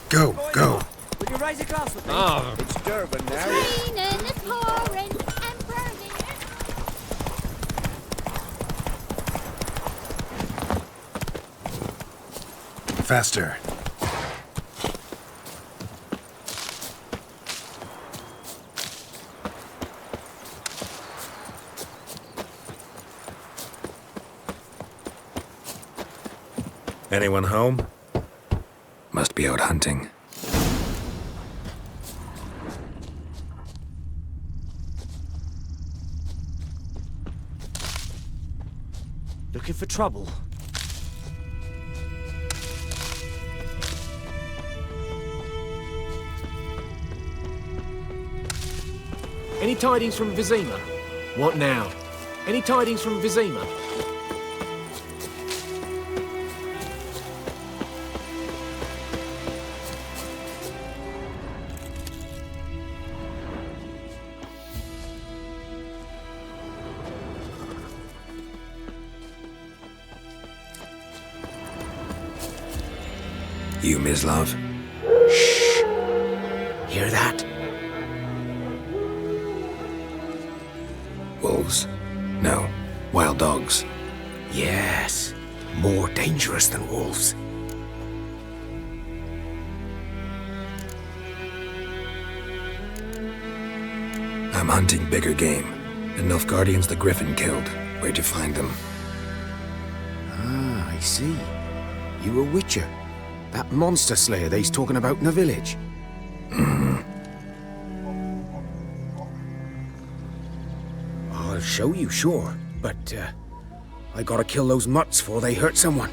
Go, go. Would you raise a glass with me? Ah, it's Durban now. It's raining, it's pouring, and burning. Faster. Anyone home? Must be out hunting. Looking for trouble? Any tidings from Vizima? What now? Any tidings from Vizima? You, Mislav? Shh! Hear that? Wolves? No. Wild dogs. Yes. More dangerous than wolves. I'm hunting bigger game. The Nilfgaardians the Griffin killed. Where'd you find them? Ah, I see. You a witcher. That monster slayer they's talking about in the village. I'll show you, sure. But, I gotta kill those mutts before they hurt someone.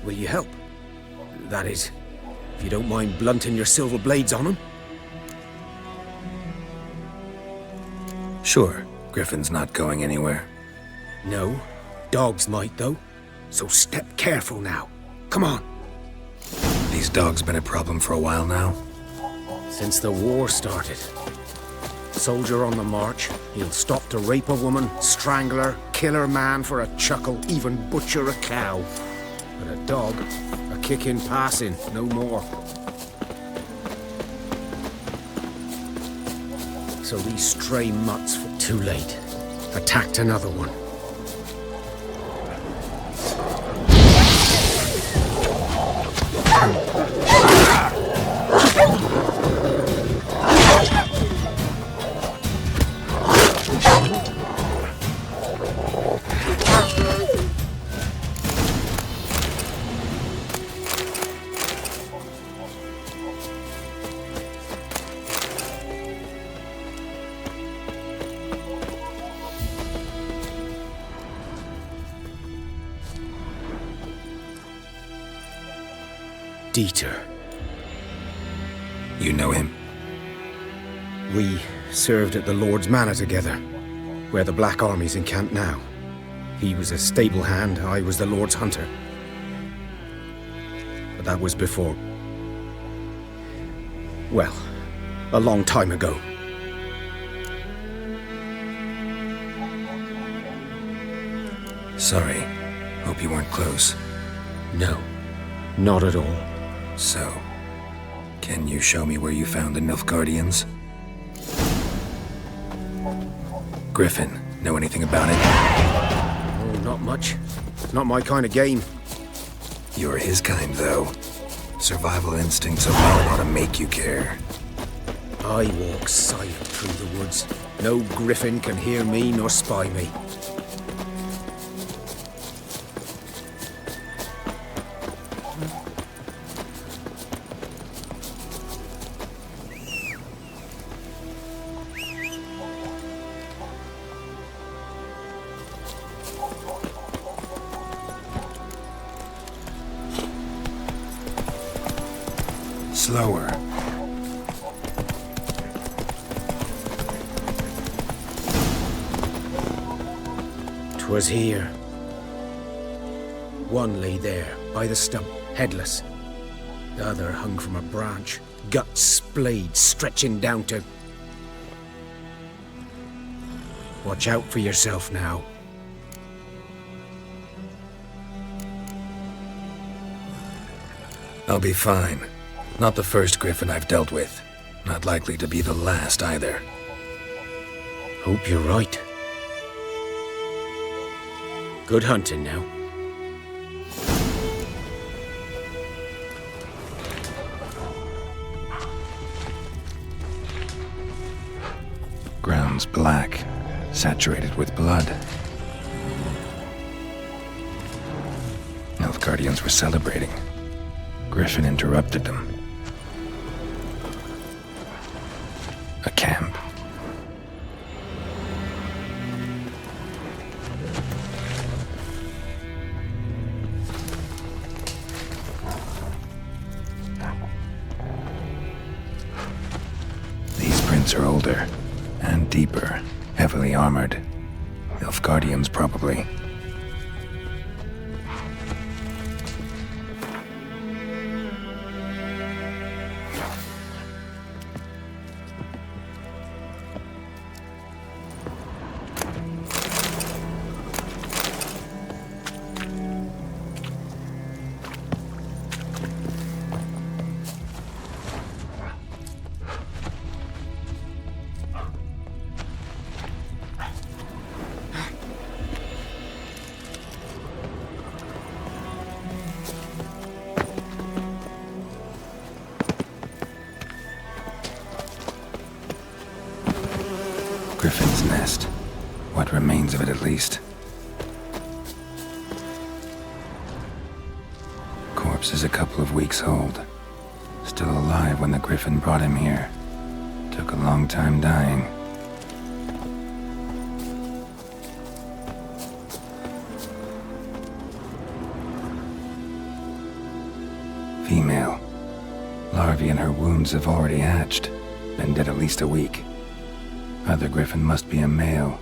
Will you help? That is, if you don't mind blunting your silver blades on them. Sure. Griffin's not going anywhere. No. Dogs might, though. So step careful now. Come on. These dogs been a problem for a while now? Since the war started. Soldier on the march, he'll stop to rape a woman, strangle her, kill her man for a chuckle, even butcher a cow. But a dog, a kick in passing, no more. So these stray mutts, too late, attacked another one. Dieter. You know him? We served at the Lord's Manor together, where the Black Army's encamped now. He was a stable hand, I was the Lord's hunter. But that was before... well, a long time ago. Sorry. Hope you weren't close. No, not at all. So, can you show me where you found the Nilfgaardians? Griffin, know anything about it? Oh, not much. Not my kind of game. You're his kind, though. Survival instincts alone ought to make you care. I walk silent through the woods. No griffin can hear me nor spy me. Slower. 'Twas here. One lay there, by the stump, headless. The other hung from a branch, guts splayed, stretching down to... Watch out for yourself now. I'll be fine. Not the first griffin I've dealt with. Not likely to be the last either. Hope you're right. Good hunting now. Ground's black, saturated with blood. Nilfgaardians were celebrating. Griffin interrupted them. A camp. These prints are older and deeper, heavily armored. Nilfgaardians, probably. Griffin's nest. What remains of it, at least. Corpse is a couple of weeks old. Still alive when the Griffin brought him here. Took a long time dying. Female. Larvae in her wounds have already hatched. Been dead at least a week. Other Griffin must be a male.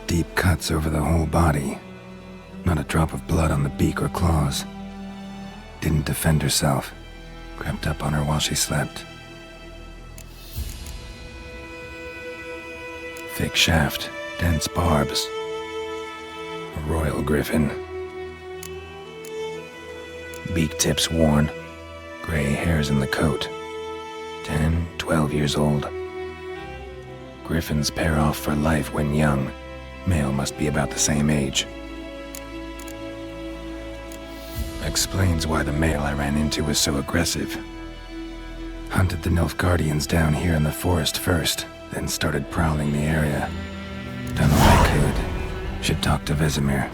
Deep cuts over the whole body. Not a drop of blood on the beak or claws. Didn't defend herself. Crept up on her while she slept. Thick shaft, dense barbs. A royal Griffin. Beak tips worn. Gray hairs in the coat. 10, 12 years old. Griffins pair off for life when young. Male must be about the same age. Explains why the male I ran into was so aggressive. Hunted the Nilfgaardians down here in the forest first, then started prowling the area. Done all I could. Should talk to Vesemir.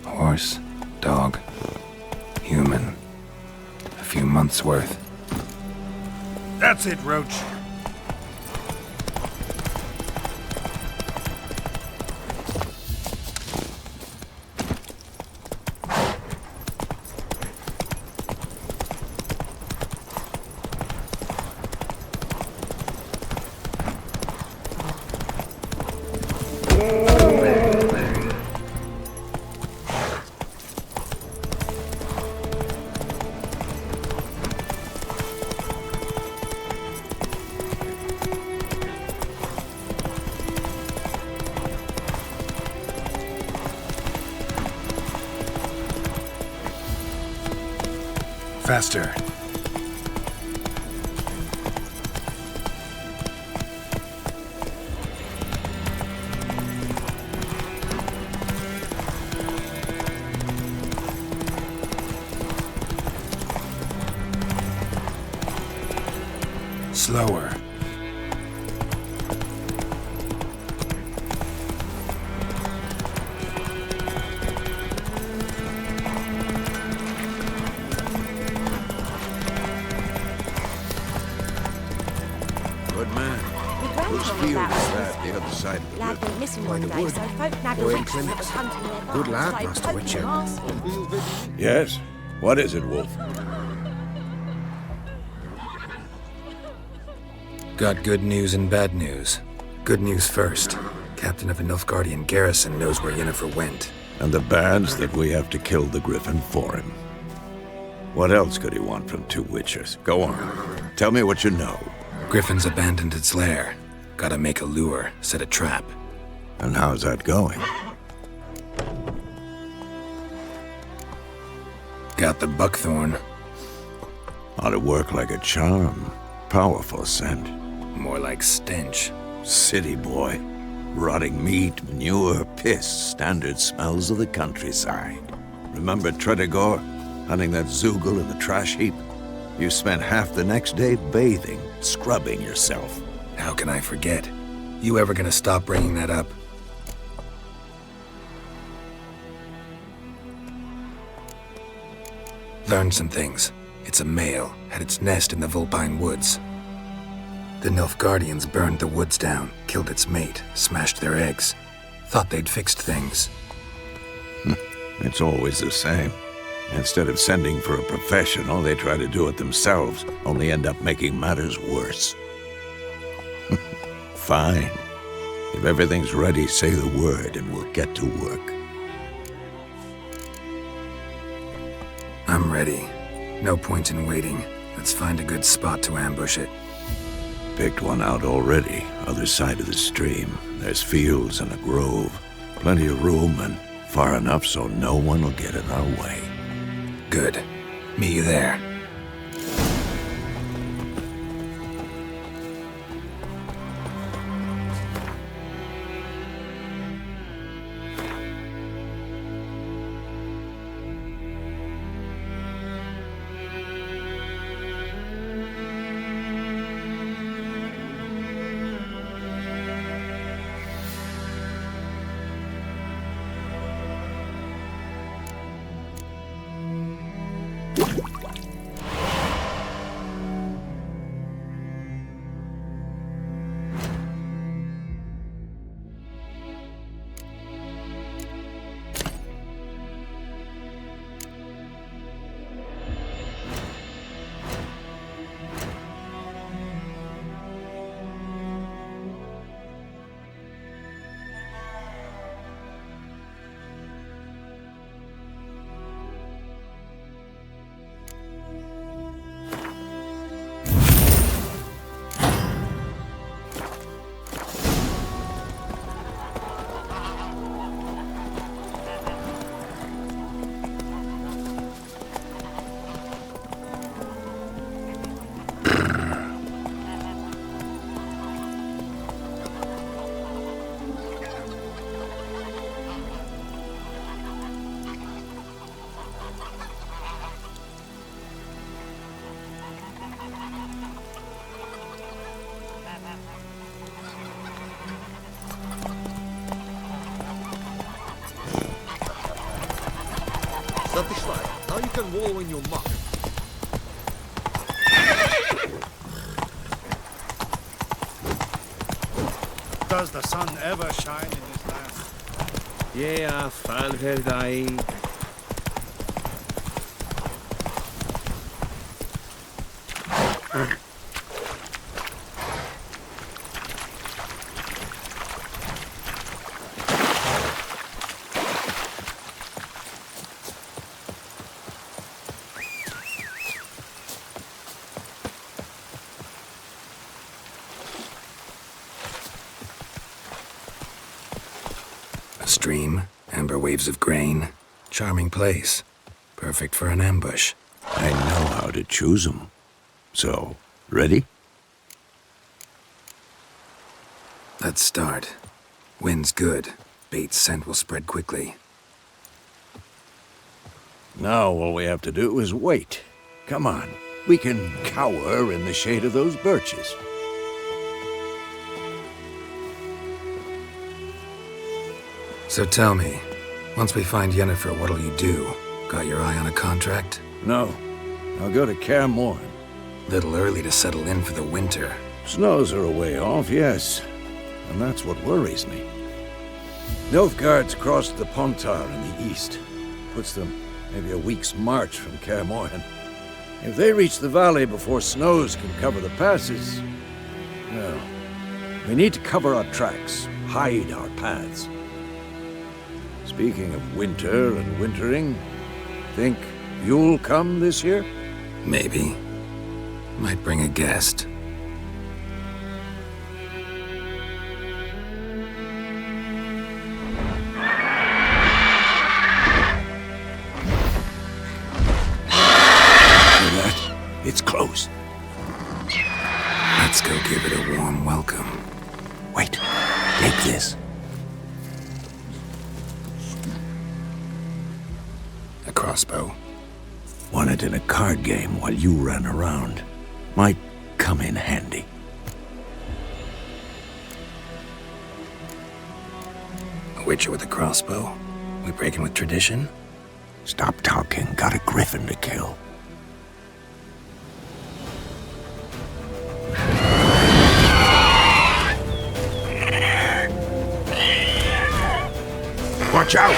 Horse, dog, human. A few months' worth. That's it, Roach. Faster. Slower. Good man. Whose field is that, the other side of the Lad river? went missing one day, so folk nagged a We're in witch that clinics. was hunting their Good farm, lad, so Master folk Witcher. asked. Yes? What is it, Wolf? Got good news and bad news. Good news first. Captain of the Nilfgaardian garrison knows where Yennefer went. And the bad's that we have to kill the Griffin for him. What else could he want from two witchers? Go on. Tell me what you know. Griffin's abandoned its lair. Gotta make a lure, set a trap. And how's that going? Got the buckthorn. Ought to work like a charm. Powerful scent. More like stench. City boy. Rotting meat, manure, piss. Standard smells of the countryside. Remember Tredegor? Hunting that Zoogle in the trash heap? You spent half the next day bathing, scrubbing yourself. How can I forget? You ever gonna stop bringing that up? Learned some things. It's a male, had its nest in the Vulpine Woods. The Nilfgaardians burned the woods down, killed its mate, smashed their eggs. Thought they'd fixed things. It's always the same. Instead of sending for a professional, they try to do it themselves, only end up making matters worse. Fine. If everything's ready, say the word and we'll get to work. I'm ready. No point in waiting. Let's find a good spot to ambush it. Picked one out already, other side of the stream. There's fields and a grove. Plenty of room and far enough so no one will get in our way. Good. Meet you there. Now you can wallow in your muck. Does the sun ever shine in this land? Yeah, Falverdai. Stream, amber waves of grain. Charming place. Perfect for an ambush. I know how to choose them. So, ready? Let's start. Wind's good. Bait's scent will spread quickly. Now all we have to do is wait. Come on. We can cower in the shade of those birches. So tell me, once we find Yennefer, what'll you do? Got your eye on a contract? No. I'll go to Kaer Morhen. Little early to settle in for the winter. Snows are a way off, yes. And that's what worries me. Nilfgaard's crossed the Pontar in the east. Puts them maybe a week's march from Kaer Morhen. If they reach the valley before snows can cover the passes, well, we need to cover our tracks, hide our paths. Speaking of winter and wintering, think you'll come this year? Maybe. Might bring a guest. It's close. Let's go give it a warm welcome. Wait, take this. A crossbow. Won it in a card game while you ran around. Might come in handy. A witcher with a crossbow? We breaking with tradition? Stop talking. Got a griffin to kill. Watch out!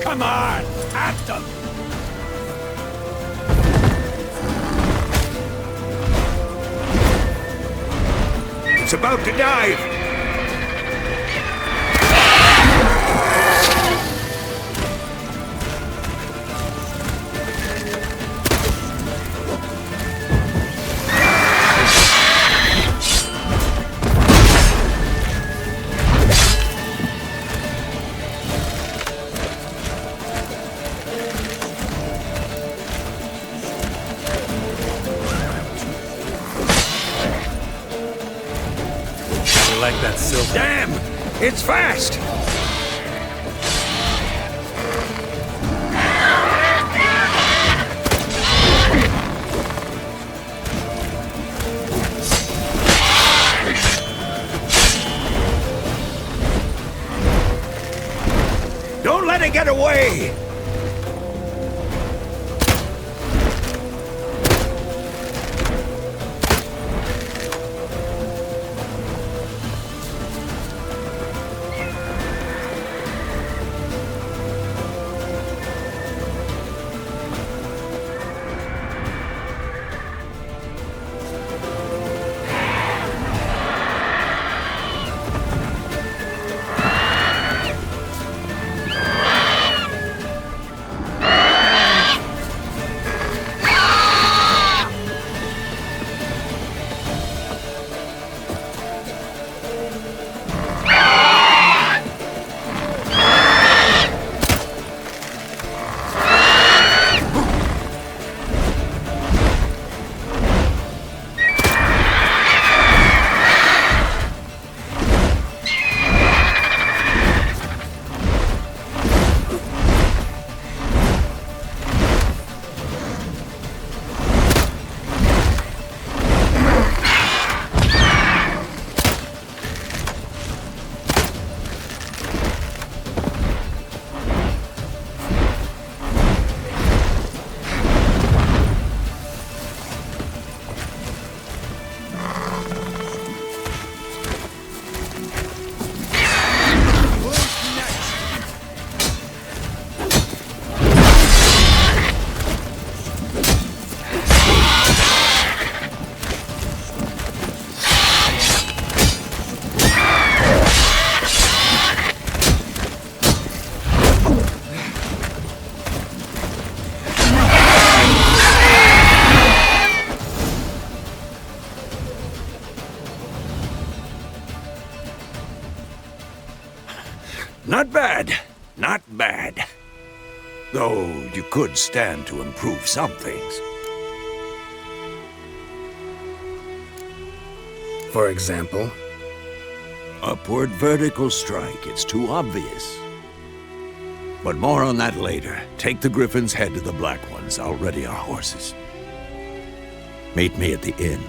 Come on! At them! It's about to dive! Like that silver. Damn! It's fast! Don't let it get away! Not bad. Not bad. Though you could stand to improve some things. For example? Upward vertical strike. It's too obvious. But more on that later. Take the Griffin's head to the Black Ones. I'll ready our horses. Meet me at the inn.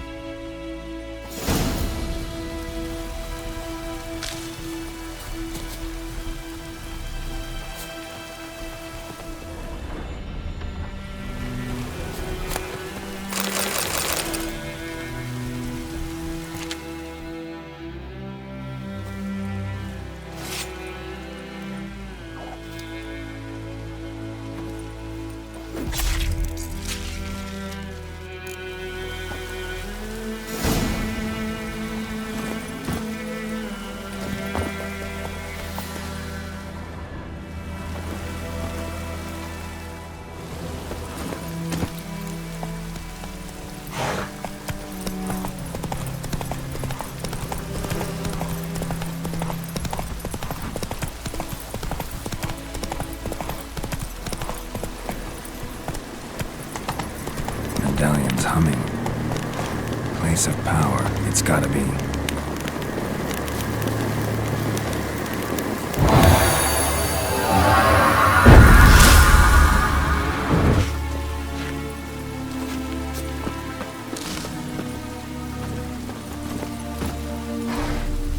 Medallion's humming. Place of power, it's gotta be.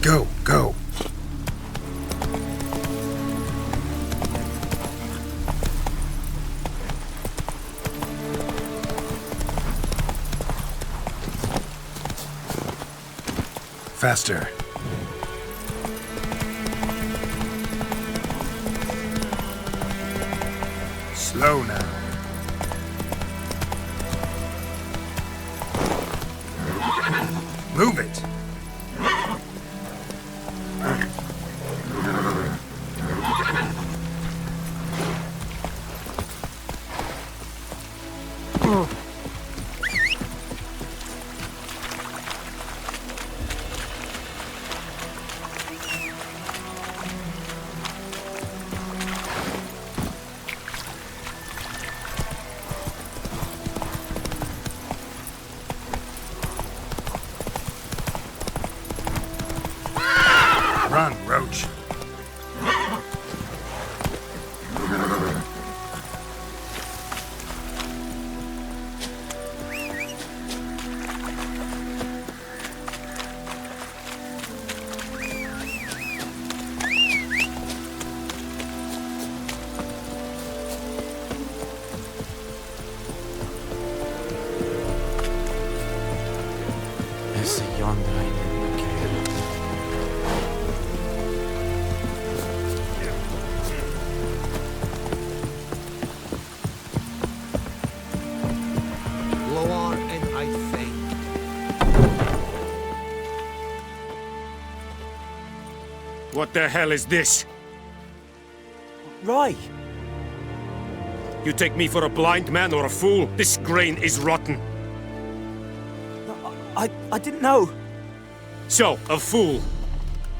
Go, go. Faster. Slow now. Move it. Run, Roach. Ese yonder ain't What the hell is this? Ray! You take me for a blind man or a fool? This grain is rotten. I didn't know. So, a fool.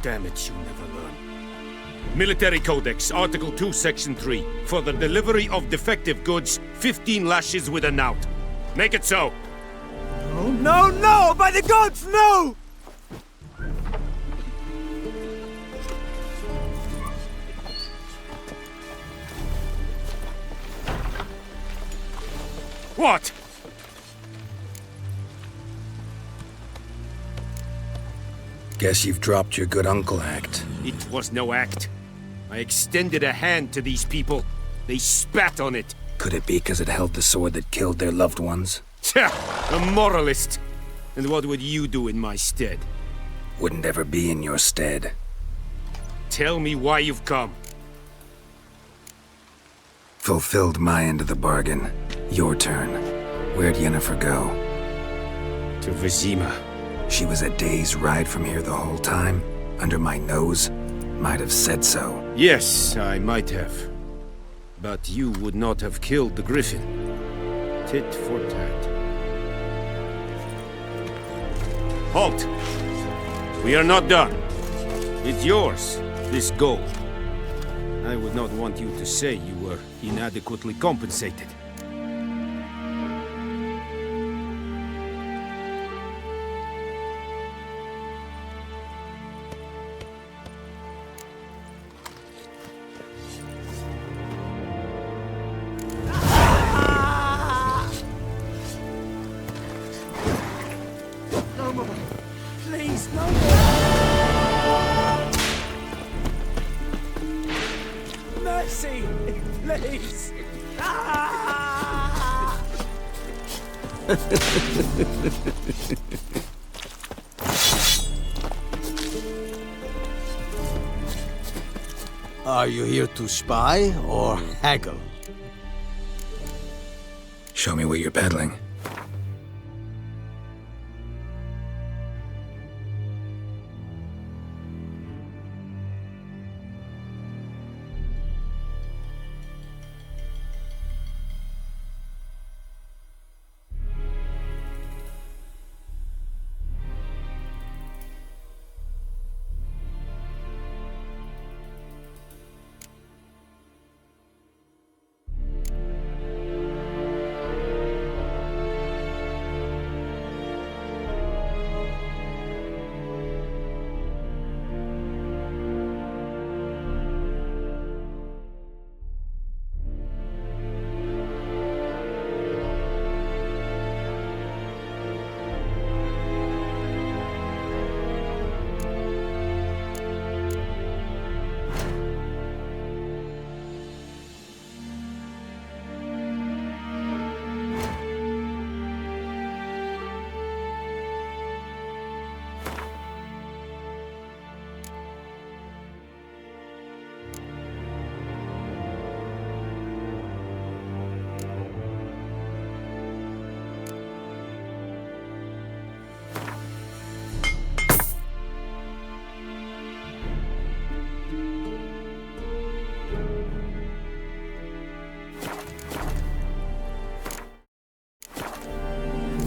Damn it, you never learn. Military Codex, Article 2, Section 3. For the delivery of defective goods, 15 lashes with a knout. Make it so. Oh, no, no! By the gods, no! What? Guess you've dropped your good uncle act. It was no act. I extended a hand to these people. They spat on it. Could it be because it held the sword that killed their loved ones? Tja, a moralist. And what would you do in my stead? Wouldn't ever be in your stead. Tell me why you've come. Fulfilled my end of the bargain. Your turn. Where'd Yennefer go? To Vizima. She was a day's ride from here the whole time? Under my nose? Might have said so. Yes, I might have. But you would not have killed the griffin. Tit for tat. Halt! We are not done. It's yours, this gold. I would not want you to say you were inadequately compensated. No more. Please, no more. Mercy, please. Are you here to spy or haggle? Show me what you're peddling.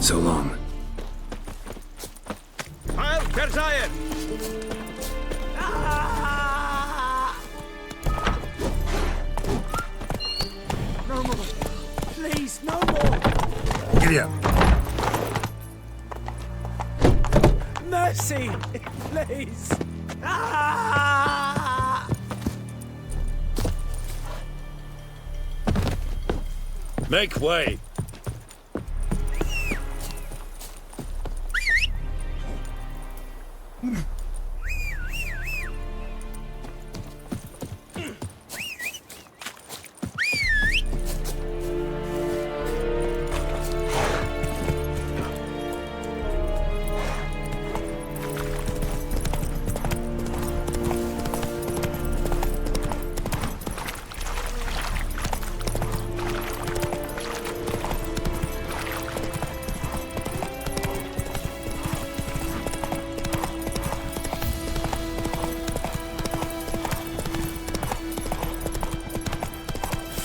So long. No more. Please, no more. Giddy up. Mercy, please. Make way.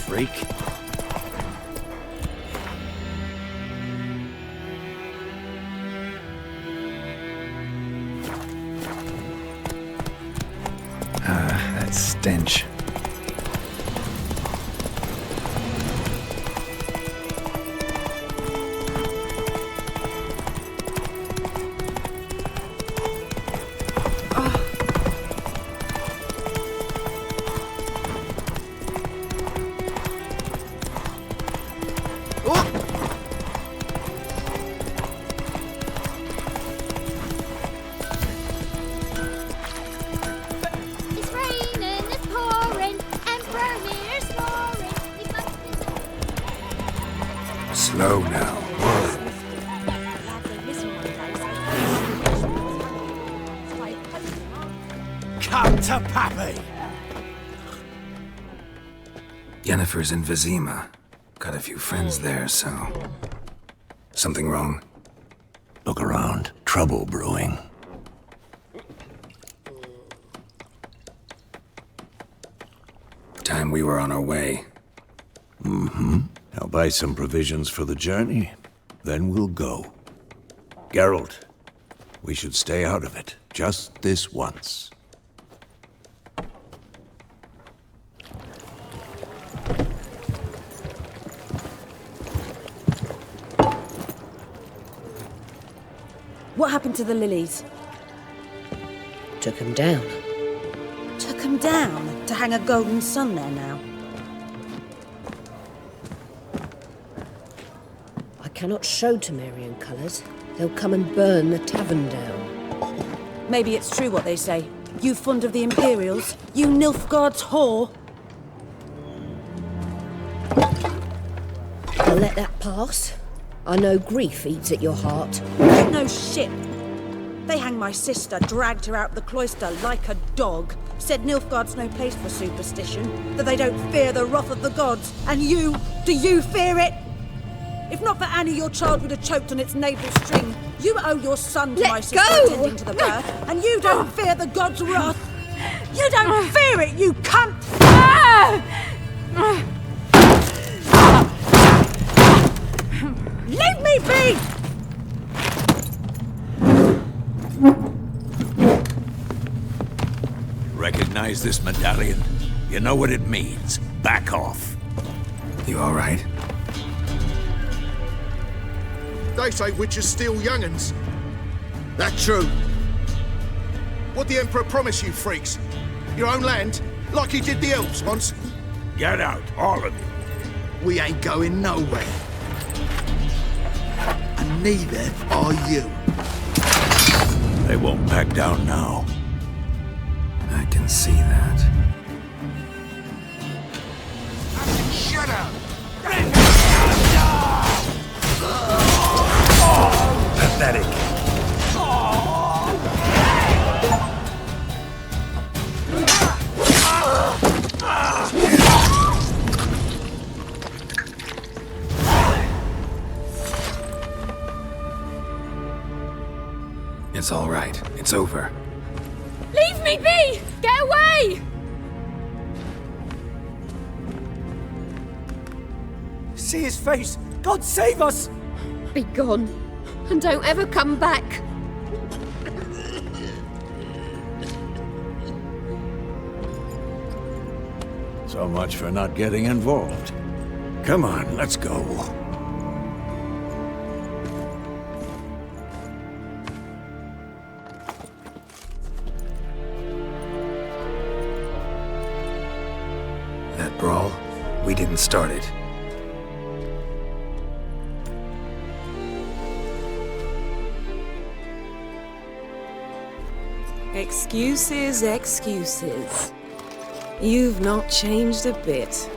Freak. That stench. It's raining, it's pouring, and Bromir's snoring. Slow now. Come to Pappy! Yennefer's in Vizima. Got a few friends there, so... Something wrong? Look around. Trouble brewing. Time we were on our way. Mm-hmm. I'll buy some provisions for the journey. Then we'll go. Geralt, we should stay out of it. Just this once. What happened to the lilies? Took him down. Took them down to hang a golden sun there now. I cannot show Temerian colours. They'll come and burn the tavern down. Maybe it's true what they say. You fond of the Imperials? You Nilfgaard's whore? I'll let that pass. I know grief eats at your heart. No shit. They hanged my sister, dragged her out the cloister like a dog. Said Nilfgaard's no place for superstition, that they don't fear the wrath of the gods. And you, do you fear it? If not for Annie, your child would have choked on its navel string. You owe your son to my sister attending to the birth, and you don't fear the gods' wrath. You don't fear it, you cunt! Leave me be! Recognize this medallion? You know what it means. Back off. You all right? They say witches steal young'uns. That true? What'd the Emperor promise you, freaks? Your own land? Like he did the elves once? Get out, all of you. We ain't going nowhere. And neither are you. They won't back down now. I can see that. Shut up! Pathetic. It's all right. It's over. Leave me be! Get away! See his face! God save us! Be gone, and don't ever come back. So much for not getting involved. Come on, let's go. That brawl, we didn't start it. Excuses, excuses. You've not changed a bit.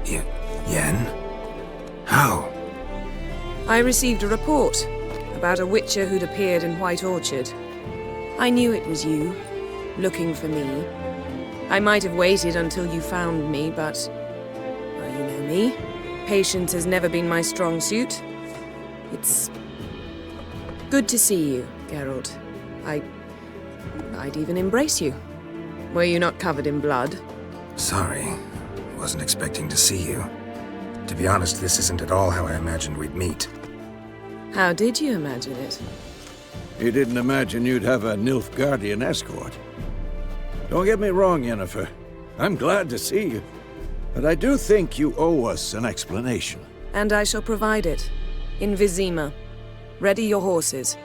Yen? How? I received a report about a witcher who'd appeared in White Orchard. I knew it was you, looking for me. I might have waited until you found me, but... well, you know me. Patience has never been my strong suit. It's... good to see you, Geralt. I'd even embrace you. Were you not covered in blood? Sorry. Wasn't expecting to see you. To be honest, this isn't at all how I imagined we'd meet. How did you imagine it? You didn't imagine you'd have a Nilfgaardian escort. Don't get me wrong, Yennefer. I'm glad to see you. But I do think you owe us an explanation. And I shall provide it. In Vizima. Ready your horses.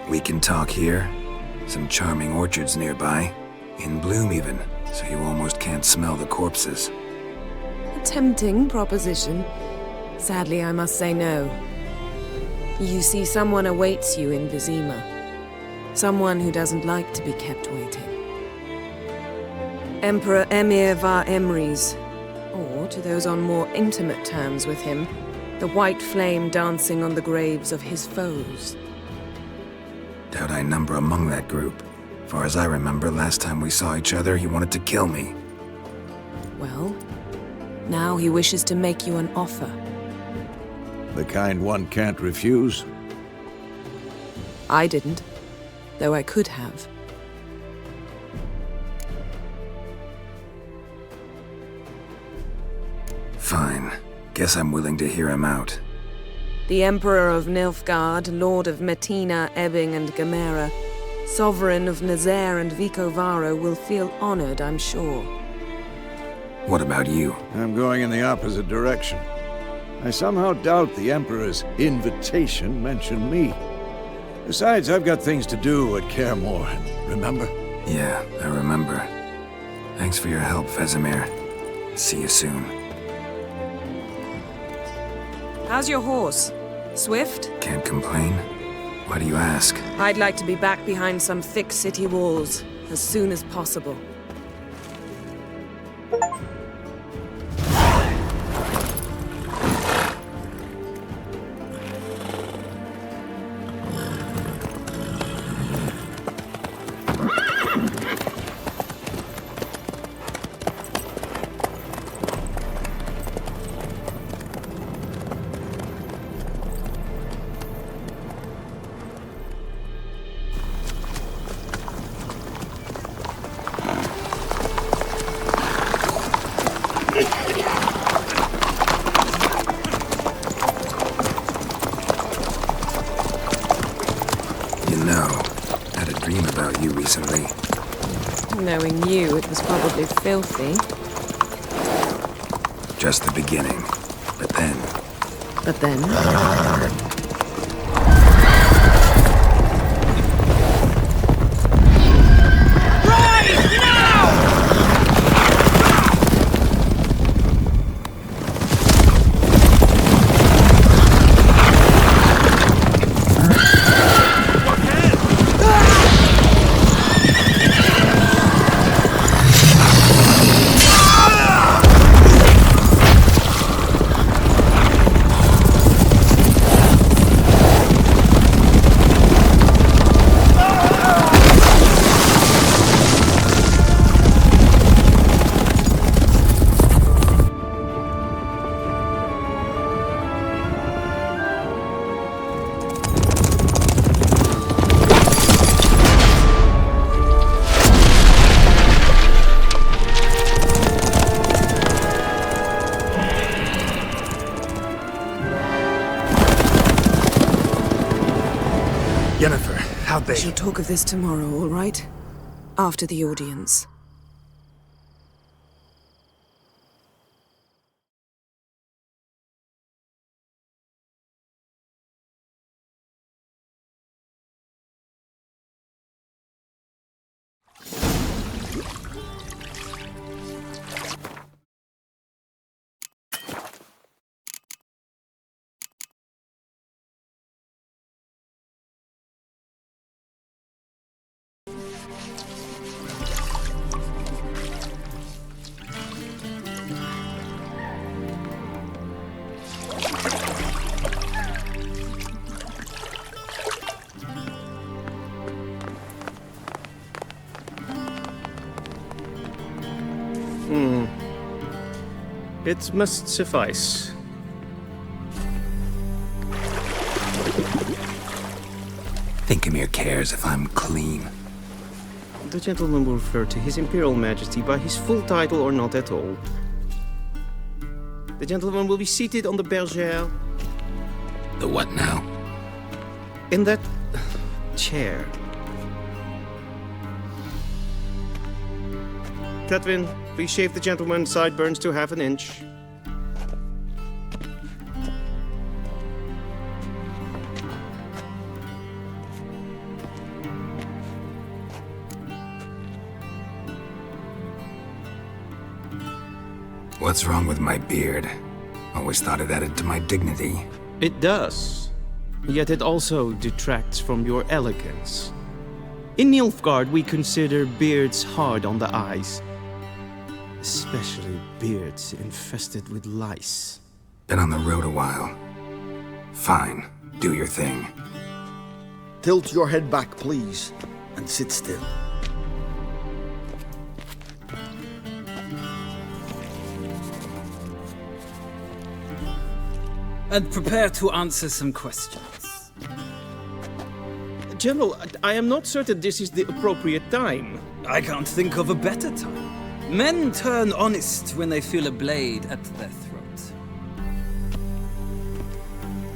We can talk here. Some charming orchards nearby. In bloom even, so you almost can't smell the corpses. A tempting proposition. Sadly, I must say no. You see, someone awaits you in Vizima. Someone who doesn't like to be kept waiting. Emperor Emir var Emrys, or to those on more intimate terms with him, the white flame dancing on the graves of his foes. Doubt I number among that group. Far as I remember, last time we saw each other, he wanted to kill me. Well, now he wishes to make you an offer. The kind one can't refuse? I didn't, though I could have. Fine. Guess I'm willing to hear him out. The Emperor of Nilfgaard, Lord of Metina, Ebbing and Gamera, Sovereign of Nazaire and Vicovaro will feel honored, I'm sure. What about you? I'm going in the opposite direction. I somehow doubt the Emperor's invitation mentioned me. Besides, I've got things to do at Kaermore, remember? Yeah, I remember. Thanks for your help, Vesemir. See you soon. How's your horse? Swift? Can't complain. Why do you ask? I'd like to be back behind some thick city walls as soon as possible. Recently. Knowing you, it was probably filthy. Just the beginning. But then... But then? We shall talk of this tomorrow, all right? After the audience. It must suffice. Thinkamere cares if I'm clean. The gentleman will refer to His Imperial Majesty by his full title or not at all. The gentleman will be seated on the bergère. The what now? In that chair. Catwin, please shave the gentleman's sideburns to half an inch. What's wrong with my beard? Always thought it added to my dignity. It does. Yet it also detracts from your elegance. In Nilfgaard, we consider beards hard on the eyes. Especially beards infested with lice. Been on the road a while. Fine, do your thing. Tilt your head back, please, and sit still. And prepare to answer some questions. General, I am not certain this is the appropriate time. I can't think of a better time. Men turn honest when they feel a blade at their throat.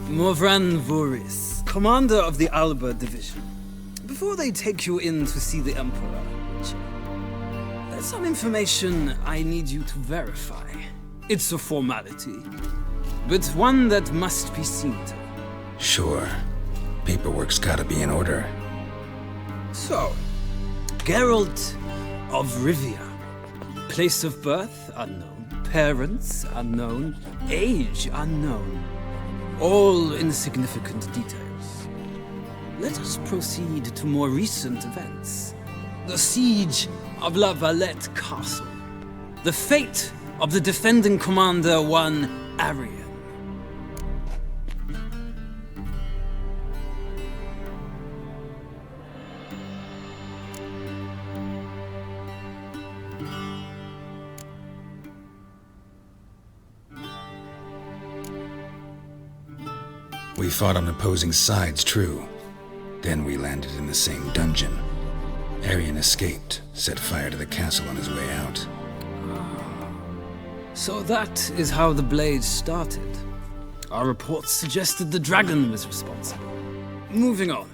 Morvran Vuris, commander of the Alba division. Before they take you in to see the Emperor, there's some information I need you to verify. It's a formality. but one that must be seen to. Sure. Paperwork's gotta be in order. So, Geralt of Rivia. Place of birth unknown. Parents unknown. Age unknown. All insignificant details. Let us proceed to more recent events. The siege of La Valette Castle. The fate of the defending commander, one Arian. We fought on opposing sides, true. Then we landed in the same dungeon. Arian escaped, set fire to the castle on his way out. So that is how the blaze started. Our reports suggested the dragon was responsible. Moving on.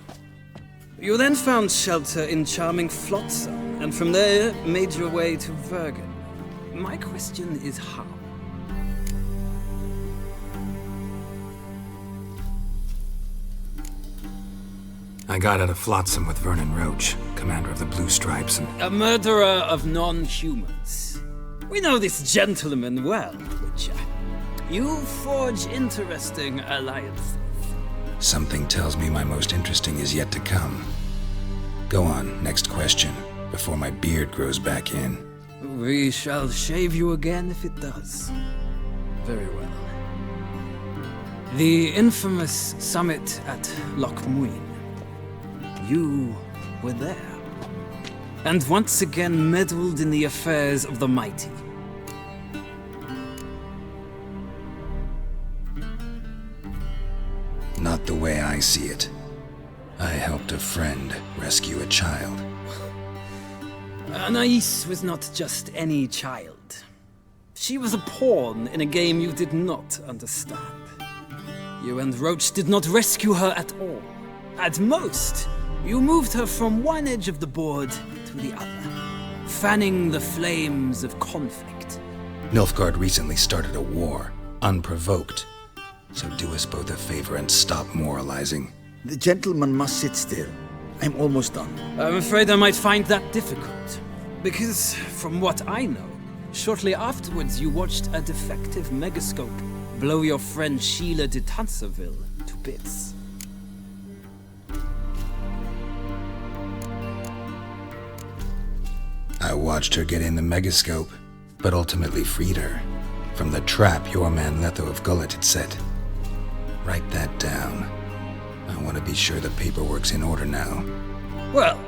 You then found shelter in charming Flotsam, and from there made your way to Vergen. My question is how? I got out of Flotsam with Vernon Roach, commander of the Blue Stripes, and... A murderer of non-humans. We know this gentleman well, Witcher. You forge interesting alliances. Something tells me my most interesting is yet to come. Go on, next question, before my beard grows back in. We shall shave you again if it does. Very well. The infamous summit at Lochmuin. You were there. And once again meddled in the affairs of the mighty. Not the way I see it. I helped a friend rescue a child. Anais was not just any child. She was a pawn in a game you did not understand. You and Roach did not rescue her at all. At most, you moved her from one edge of the board to the other, fanning the flames of conflict. Nilfgaard recently started a war, unprovoked. So do us both a favor and stop moralizing. The gentleman must sit still. I'm almost done. I'm afraid I might find that difficult. Because, from what I know, shortly afterwards you watched a defective megascope blow your friend Sheila de Tanserville to bits. I watched her get in the megascope, but ultimately freed her from the trap your man Letho of Gullet had set. Write that down. I want to be sure the paperwork's in order now. Well,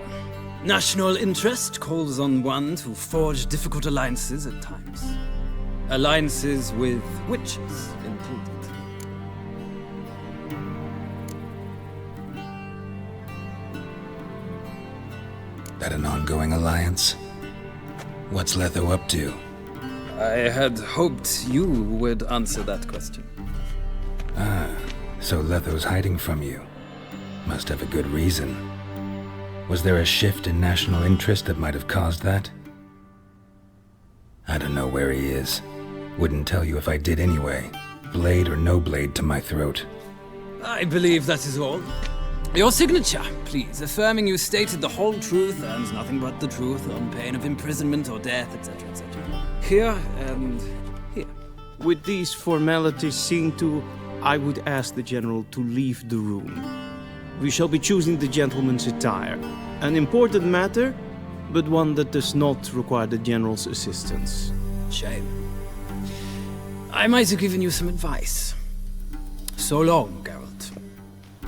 national interest calls on one to forge difficult alliances at times. Alliances with witches included. That an ongoing alliance? What's Letho up to? I had hoped you would answer that question. Ah, so Letho's hiding from you. Must have a good reason. Was there a shift in national interest that might have caused that? I don't know where he is. Wouldn't tell you if I did anyway. Blade or no blade to my throat. I believe that is all. Your signature, please, affirming you stated the whole truth and nothing but the truth on pain of imprisonment or death, etc., etc. Here and here. With these formalities seen to, I would ask the General to leave the room. We shall be choosing the gentleman's attire. An important matter, but one that does not require the General's assistance. Shame. I might have given you some advice. So long, Geralt.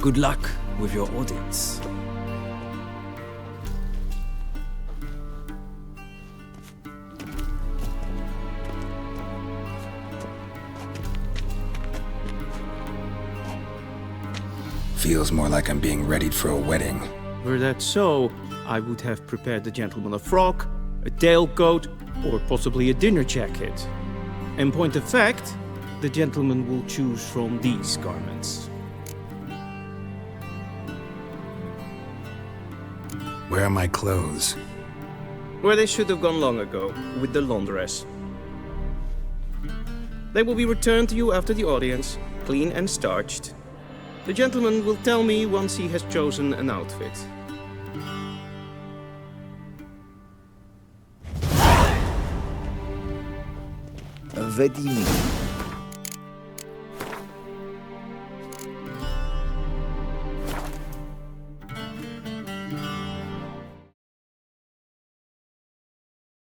Good luck with your audience. Feels more like I'm being readied for a wedding. Were that so, I would have prepared the gentleman a frock, a tailcoat, or possibly a dinner jacket. In point of fact, the gentleman will choose from these garments. Where are my clothes? Where they should have gone long ago, with the laundress. They will be returned to you after the audience, clean and starched. The gentleman will tell me once he has chosen an outfit. Vedimi.